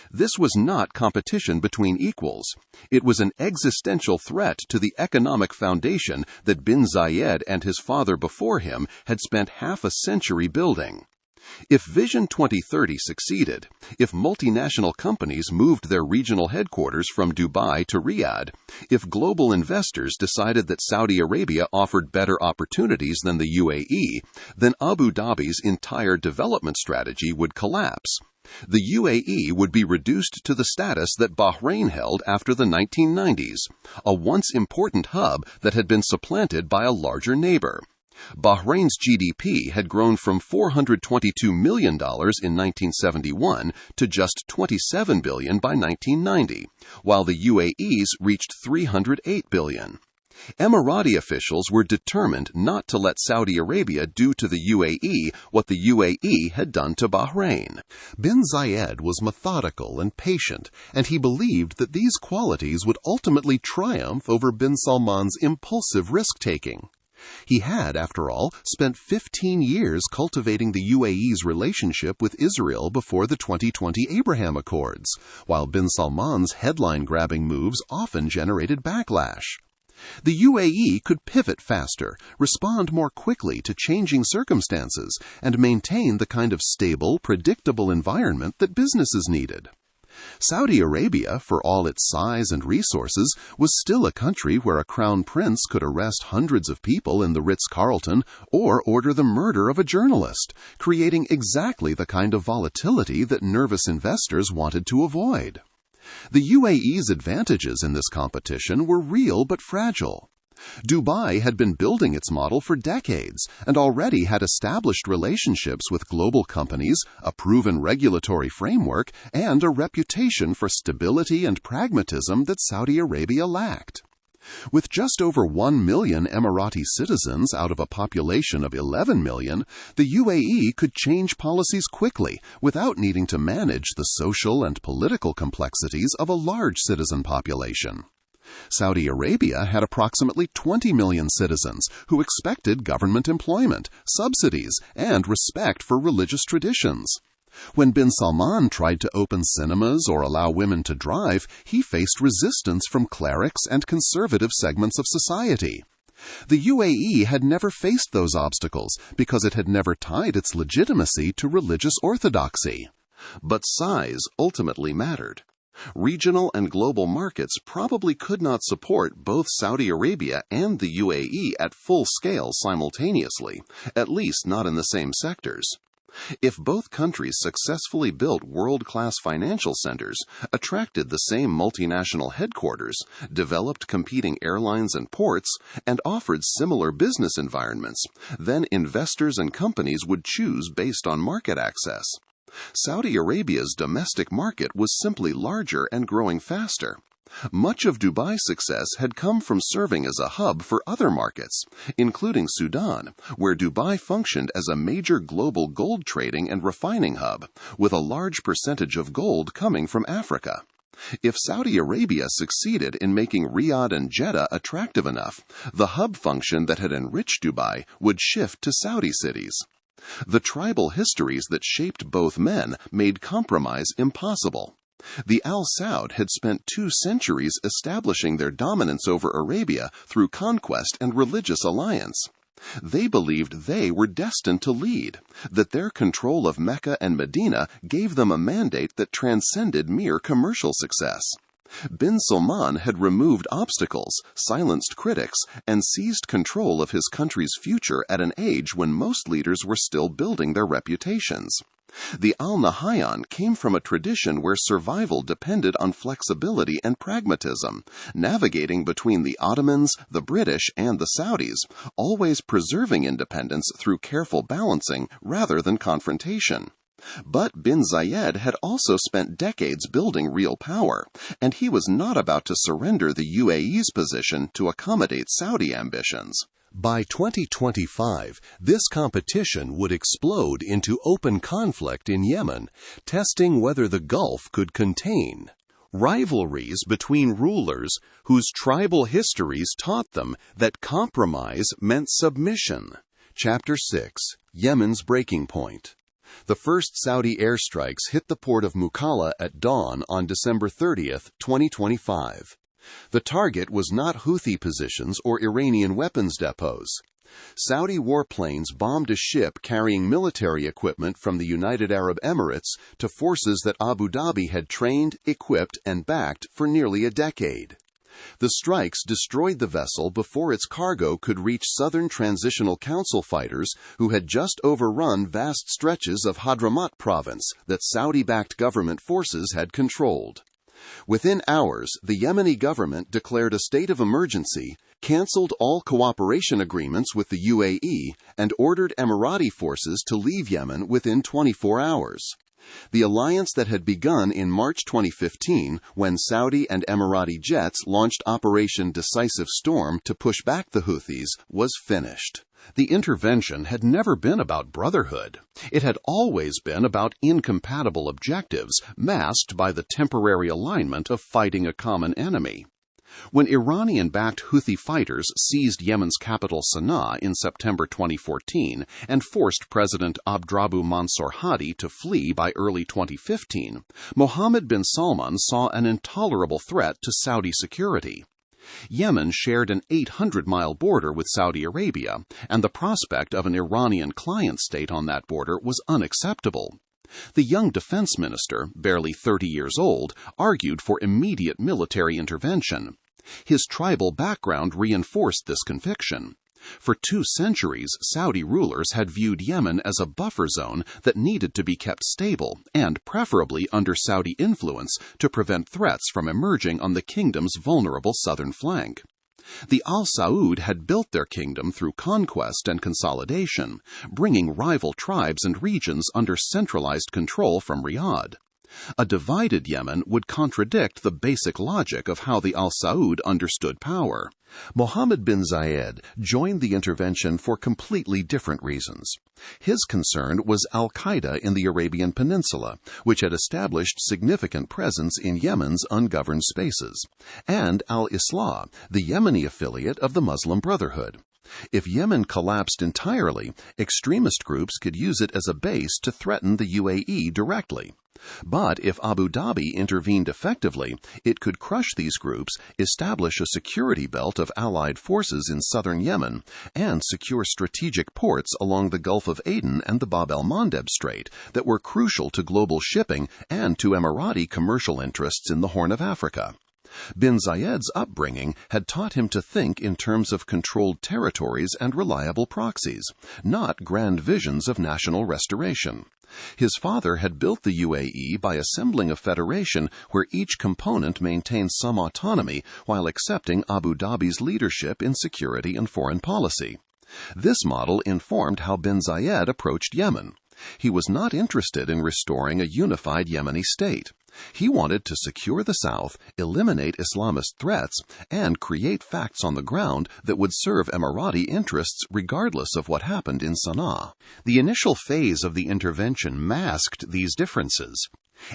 This was not competition between equals. It was an existential threat to the economic foundation that bin Zayed and his father before him had spent half a century building. If Vision 2030 succeeded, if multinational companies moved their regional headquarters from Dubai to Riyadh, if global investors decided that Saudi Arabia offered better opportunities than the UAE, then Abu Dhabi's entire development strategy would collapse. The UAE would be reduced to the status that Bahrain held after the 1990s, a once important hub that had been supplanted by a larger neighbor. Bahrain's GDP had grown from $422 million in 1971 to just $27 billion by 1990, while the UAE's reached $308 billion. Emirati officials were determined not to let Saudi Arabia do to the UAE what the UAE had done to Bahrain. Bin Zayed was methodical and patient, and he believed that these qualities would ultimately triumph over bin Salman's impulsive risk-taking. He had, after all, spent 15 years cultivating the UAE's relationship with Israel before the 2020 Abraham Accords, while bin Salman's headline-grabbing moves often generated backlash. The UAE could pivot faster, respond more quickly to changing circumstances, and maintain the kind of stable, predictable environment that businesses needed. Saudi Arabia, for all its size and resources, was still a country where a crown prince could arrest hundreds of people in the Ritz-Carlton or order the murder of a journalist, creating exactly the kind of volatility that nervous investors wanted to avoid. The UAE's advantages in this competition were real but fragile. Dubai had been building its model for decades and already had established relationships with global companies, a proven regulatory framework, and a reputation for stability and pragmatism that Saudi Arabia lacked. With just over 1 million Emirati citizens out of a population of 11 million, the UAE could change policies quickly without needing to manage the social and political complexities of a large citizen population. Saudi Arabia had approximately 20 million citizens who expected government employment, subsidies, and respect for religious traditions. When bin Salman tried to open cinemas or allow women to drive, he faced resistance from clerics and conservative segments of society. The UAE had never faced those obstacles because it had never tied its legitimacy to religious orthodoxy. But size ultimately mattered. Regional and global markets probably could not support both Saudi Arabia and the UAE at full scale simultaneously, at least not in the same sectors. If both countries successfully built world-class financial centers, attracted the same multinational headquarters, developed competing airlines and ports, and offered similar business environments, then investors and companies would choose based on market access. Saudi Arabia's domestic market was simply larger and growing faster. Much of Dubai's success had come from serving as a hub for other markets, including Sudan, where Dubai functioned as a major global gold trading and refining hub, with a large percentage of gold coming from Africa. If Saudi Arabia succeeded in making Riyadh and Jeddah attractive enough, the hub function that had enriched Dubai would shift to Saudi cities. The tribal histories that shaped both men made compromise impossible. The Al Saud had spent 2 centuries establishing their dominance over Arabia through conquest and religious alliance. They believed they were destined to lead, that their control of Mecca and Medina gave them a mandate that transcended mere commercial success. Bin Salman had removed obstacles, silenced critics, and seized control of his country's future at an age when most leaders were still building their reputations. The Al Nahyan came from a tradition where survival depended on flexibility and pragmatism, navigating between the Ottomans, the British, and the Saudis, always preserving independence through careful balancing rather than confrontation. But bin Zayed had also spent decades building real power, and he was not about to surrender the UAE's position to accommodate Saudi ambitions. By 2025, this competition would explode into open conflict in Yemen, testing whether the Gulf could contain rivalries between rulers whose tribal histories taught them that compromise meant submission. Chapter 6: Yemen's Breaking Point. The first Saudi airstrikes hit the port of Mukalla at dawn on December 30, 2025. The target was not Houthi positions or Iranian weapons depots. Saudi warplanes bombed a ship carrying military equipment from the United Arab Emirates to forces that Abu Dhabi had trained, equipped, and backed for nearly a decade. The strikes destroyed the vessel before its cargo could reach Southern Transitional Council fighters who had just overrun vast stretches of Hadramaut province that Saudi-backed government forces had controlled. Within hours, the Yemeni government declared a state of emergency, canceled all cooperation agreements with the UAE, and ordered Emirati forces to leave Yemen within 24 hours. The alliance that had begun in March 2015, when Saudi and Emirati jets launched Operation Decisive Storm to push back the Houthis, was finished. The intervention had never been about brotherhood. It had always been about incompatible objectives, masked by the temporary alignment of fighting a common enemy. When Iranian-backed Houthi fighters seized Yemen's capital Sana'a in September 2014 and forced President Abdrabbu Mansour Hadi to flee by early 2015, Mohammed bin Salman saw an intolerable threat to Saudi security. Yemen shared an 800-mile border with Saudi Arabia, and the prospect of an Iranian client state on that border was unacceptable. The young defense minister, barely 30 years old, argued for immediate military intervention. His tribal background reinforced this conviction. For 2 centuries, Saudi rulers had viewed Yemen as a buffer zone that needed to be kept stable and preferably under Saudi influence to prevent threats from emerging on the kingdom's vulnerable southern flank. The Al Saud had built their kingdom through conquest and consolidation, bringing rival tribes and regions under centralized control from Riyadh. A divided Yemen would contradict the basic logic of how the Al Saud understood power. Mohammed bin Zayed joined the intervention for completely different reasons. His concern was Al-Qaeda in the Arabian Peninsula, which had established significant presence in Yemen's ungoverned spaces, and Al-Islah, the Yemeni affiliate of the Muslim Brotherhood. If Yemen collapsed entirely, extremist groups could use it as a base to threaten the UAE directly. But if Abu Dhabi intervened effectively, it could crush these groups, establish a security belt of allied forces in southern Yemen, and secure strategic ports along the Gulf of Aden and the Bab el-Mandeb Strait that were crucial to global shipping and to Emirati commercial interests in the Horn of Africa. Bin Zayed's upbringing had taught him to think in terms of controlled territories and reliable proxies, not grand visions of national restoration. His father had built the UAE by assembling a federation where each component maintained some autonomy while accepting Abu Dhabi's leadership in security and foreign policy. This model informed how bin Zayed approached Yemen. He was not interested in restoring a unified Yemeni state. He wanted to secure the south, eliminate Islamist threats, and create facts on the ground that would serve Emirati interests regardless of what happened in Sana'a. The initial phase of the intervention masked these differences.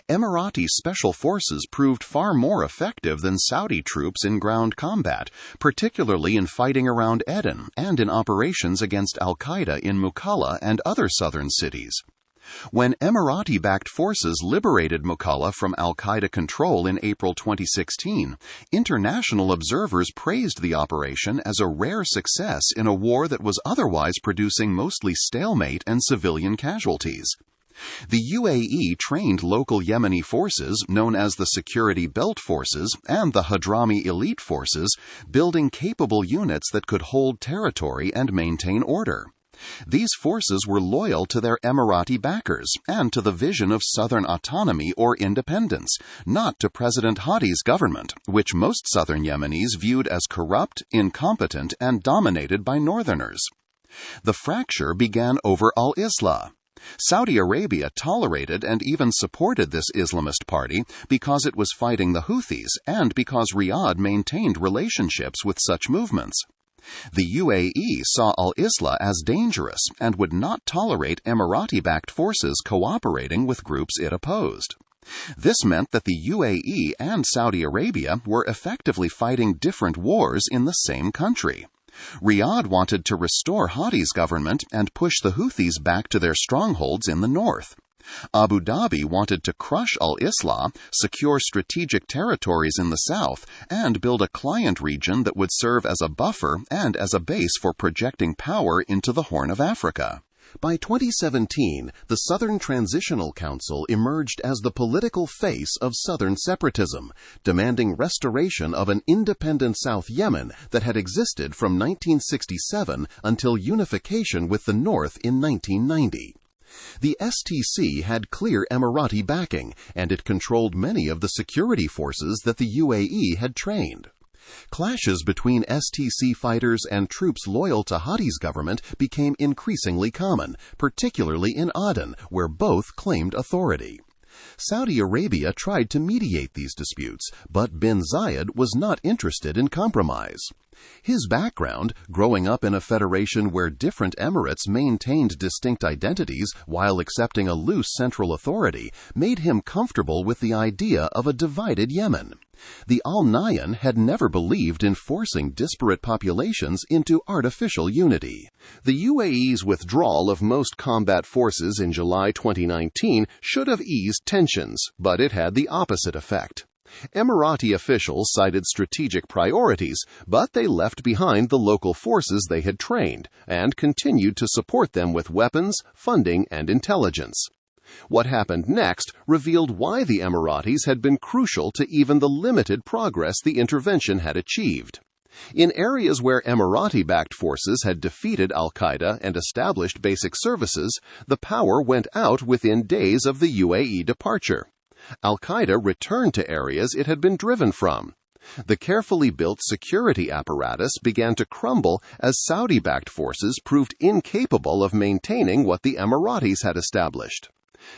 Emirati special forces proved far more effective than Saudi troops in ground combat, particularly in fighting around Aden and in operations against Al-Qaeda in Mukalla and other southern cities. When Emirati-backed forces liberated Mukalla from Al-Qaeda control in April 2016, international observers praised the operation as a rare success in a war that was otherwise producing mostly stalemate and civilian casualties. The UAE trained local Yemeni forces, known as the Security Belt Forces and the Hadrami Elite Forces, building capable units that could hold territory and maintain order. These forces were loyal to their Emirati backers and to the vision of southern autonomy or independence, not to President Hadi's government, which most southern Yemenis viewed as corrupt, incompetent, and dominated by northerners. The fracture began over al-Islah. Saudi Arabia tolerated and even supported this Islamist party because it was fighting the Houthis and because Riyadh maintained relationships with such movements. The UAE saw al-Islah as dangerous and would not tolerate Emirati-backed forces cooperating with groups it opposed. This meant that the UAE and Saudi Arabia were effectively fighting different wars in the same country. Riyadh wanted to restore Hadi's government and push the Houthis back to their strongholds in the north. Abu Dhabi wanted to crush al-Islah, secure strategic territories in the south, and build a client region that would serve as a buffer and as a base for projecting power into the Horn of Africa. By 2017, the Southern Transitional Council emerged as the political face of Southern separatism, demanding restoration of an independent South Yemen that had existed from 1967 until unification with the North in 1990. The STC had clear Emirati backing, and it controlled many of the security forces that the UAE had trained. Clashes between STC fighters and troops loyal to Hadi's government became increasingly common, particularly in Aden, where both claimed authority. Saudi Arabia tried to mediate these disputes, but bin Zayed was not interested in compromise. His background, growing up in a federation where different emirates maintained distinct identities while accepting a loose central authority, made him comfortable with the idea of a divided Yemen. The Al Nahyan had never believed in forcing disparate populations into artificial unity. The UAE's withdrawal of most combat forces in July 2019 should have eased tensions, but it had the opposite effect. Emirati officials cited strategic priorities, but they left behind the local forces they had trained and continued to support them with weapons, funding, and intelligence. What happened next revealed why the Emiratis had been crucial to even the limited progress the intervention had achieved. In areas where Emirati-backed forces had defeated al-Qaeda and established basic services, the power went out within days of the UAE departure. Al-Qaeda returned to areas it had been driven from. The carefully built security apparatus began to crumble as Saudi-backed forces proved incapable of maintaining what the Emiratis had established.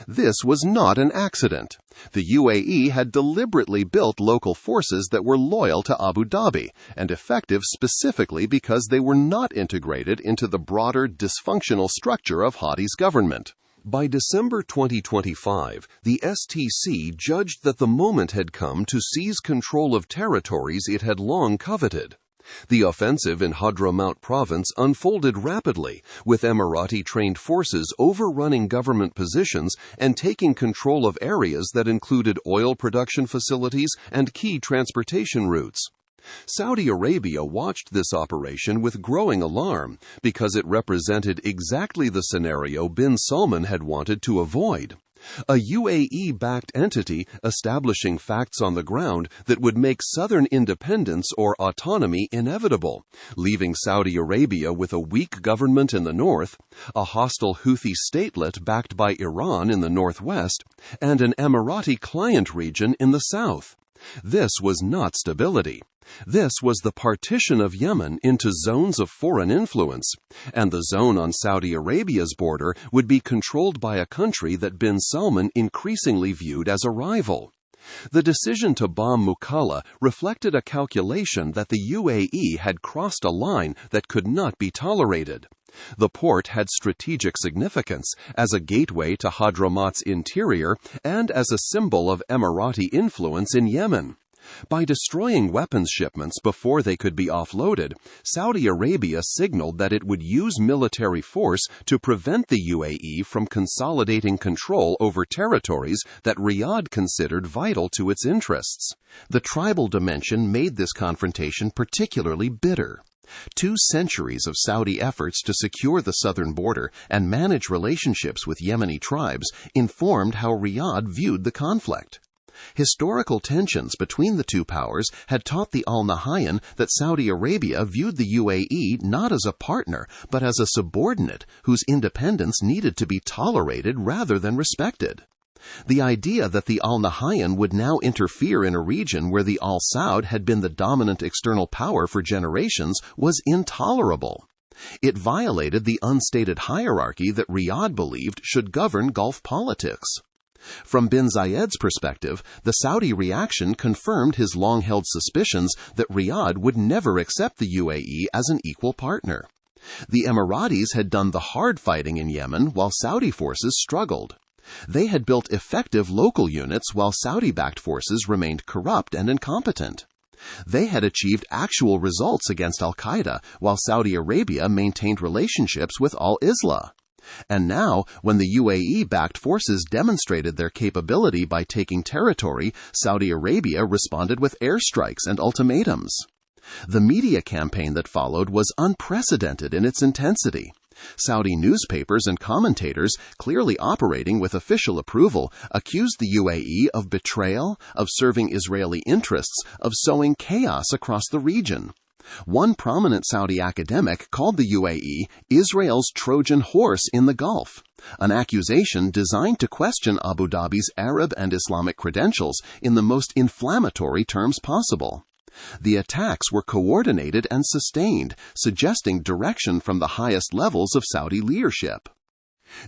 This was not an accident. The UAE had deliberately built local forces that were loyal to Abu Dhabi and effective specifically because they were not integrated into the broader dysfunctional structure of Hadi's government. By December 2025, the STC judged that the moment had come to seize control of territories it had long coveted. The offensive in Hadramaut province unfolded rapidly, with Emirati-trained forces overrunning government positions and taking control of areas that included oil production facilities and key transportation routes. Saudi Arabia watched this operation with growing alarm because it represented exactly the scenario bin Salman had wanted to avoid. A UAE-backed entity establishing facts on the ground that would make southern independence or autonomy inevitable, leaving Saudi Arabia with a weak government in the north, a hostile Houthi statelet backed by Iran in the northwest, and an Emirati client region in the south. This was not stability. This was the partition of Yemen into zones of foreign influence, and the zone on Saudi Arabia's border would be controlled by a country that bin Salman increasingly viewed as a rival. The decision to bomb Mukalla reflected a calculation that the UAE had crossed a line that could not be tolerated. The port had strategic significance as a gateway to Hadramaut's interior and as a symbol of Emirati influence in Yemen. By destroying weapons shipments before they could be offloaded, Saudi Arabia signaled that it would use military force to prevent the UAE from consolidating control over territories that Riyadh considered vital to its interests. The tribal dimension made this confrontation particularly bitter. 2 centuries of Saudi efforts to secure the southern border and manage relationships with Yemeni tribes informed how Riyadh viewed the conflict. Historical tensions between the two powers had taught the Al Nahyan that Saudi Arabia viewed the UAE not as a partner, but as a subordinate whose independence needed to be tolerated rather than respected. The idea that the Al Nahyan would now interfere in a region where the Al Saud had been the dominant external power for generations was intolerable. It violated the unstated hierarchy that Riyadh believed should govern Gulf politics. From bin Zayed's perspective, the Saudi reaction confirmed his long-held suspicions that Riyadh would never accept the UAE as an equal partner. The Emiratis had done the hard fighting in Yemen while Saudi forces struggled. They had built effective local units while Saudi-backed forces remained corrupt and incompetent. They had achieved actual results against al-Qaeda while Saudi Arabia maintained relationships with al-Islah. And now, when the UAE-backed forces demonstrated their capability by taking territory, Saudi Arabia responded with airstrikes and ultimatums. The media campaign that followed was unprecedented in its intensity. Saudi newspapers and commentators, clearly operating with official approval, accused the UAE of betrayal, of serving Israeli interests, of sowing chaos across the region. One prominent Saudi academic called the UAE Israel's Trojan horse in the Gulf, an accusation designed to question Abu Dhabi's Arab and Islamic credentials in the most inflammatory terms possible. The attacks were coordinated and sustained, suggesting direction from the highest levels of Saudi leadership.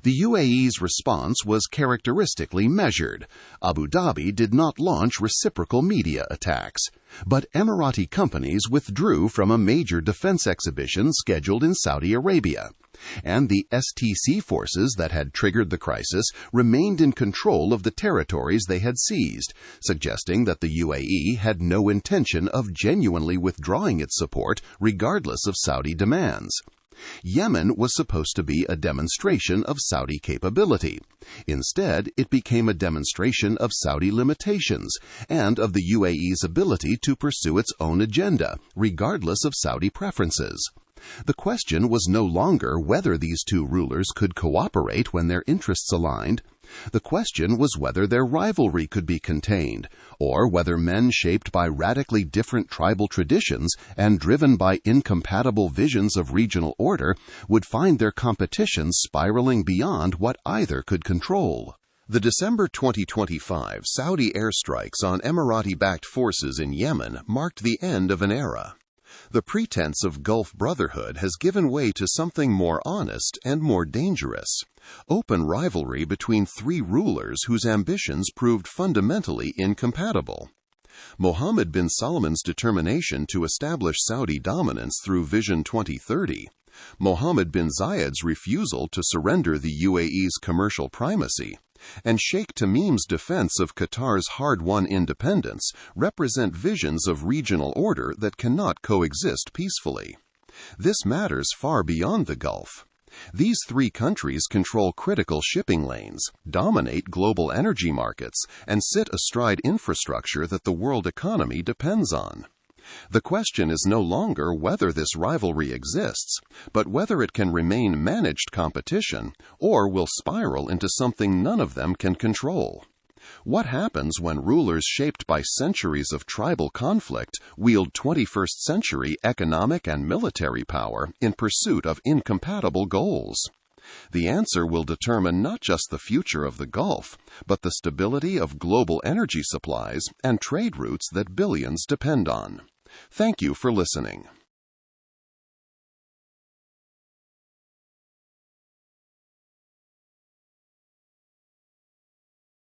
The UAE's response was characteristically measured. Abu Dhabi did not launch reciprocal media attacks, but Emirati companies withdrew from a major defense exhibition scheduled in Saudi Arabia, and the STC forces that had triggered the crisis remained in control of the territories they had seized, suggesting that the UAE had no intention of genuinely withdrawing its support regardless of Saudi demands. Yemen was supposed to be a demonstration of Saudi capability. Instead, it became a demonstration of Saudi limitations and of the UAE's ability to pursue its own agenda, regardless of Saudi preferences. The question was no longer whether these two rulers could cooperate when their interests aligned. The question was whether their rivalry could be contained, or whether men shaped by radically different tribal traditions and driven by incompatible visions of regional order would find their competition spiraling beyond what either could control. The December 2025 Saudi airstrikes on Emirati-backed forces in Yemen marked the end of an era. The pretense of Gulf brotherhood has given way to something more honest and more dangerous: open rivalry between three rulers whose ambitions proved fundamentally incompatible. Mohammed bin Salman's determination to establish Saudi dominance through Vision 2030, Mohammed bin Zayed's refusal to surrender the UAE's commercial primacy, and Sheikh Tamim's defense of Qatar's hard-won independence represent visions of regional order that cannot coexist peacefully. This matters far beyond the Gulf. These three countries control critical shipping lanes, dominate global energy markets, and sit astride infrastructure that the world economy depends on. The question is no longer whether this rivalry exists, but whether it can remain managed competition or will spiral into something none of them can control. What happens when rulers shaped by centuries of tribal conflict wield 21st century economic and military power in pursuit of incompatible goals? The answer will determine not just the future of the Gulf, but the stability of global energy supplies and trade routes that billions depend on. Thank you for listening.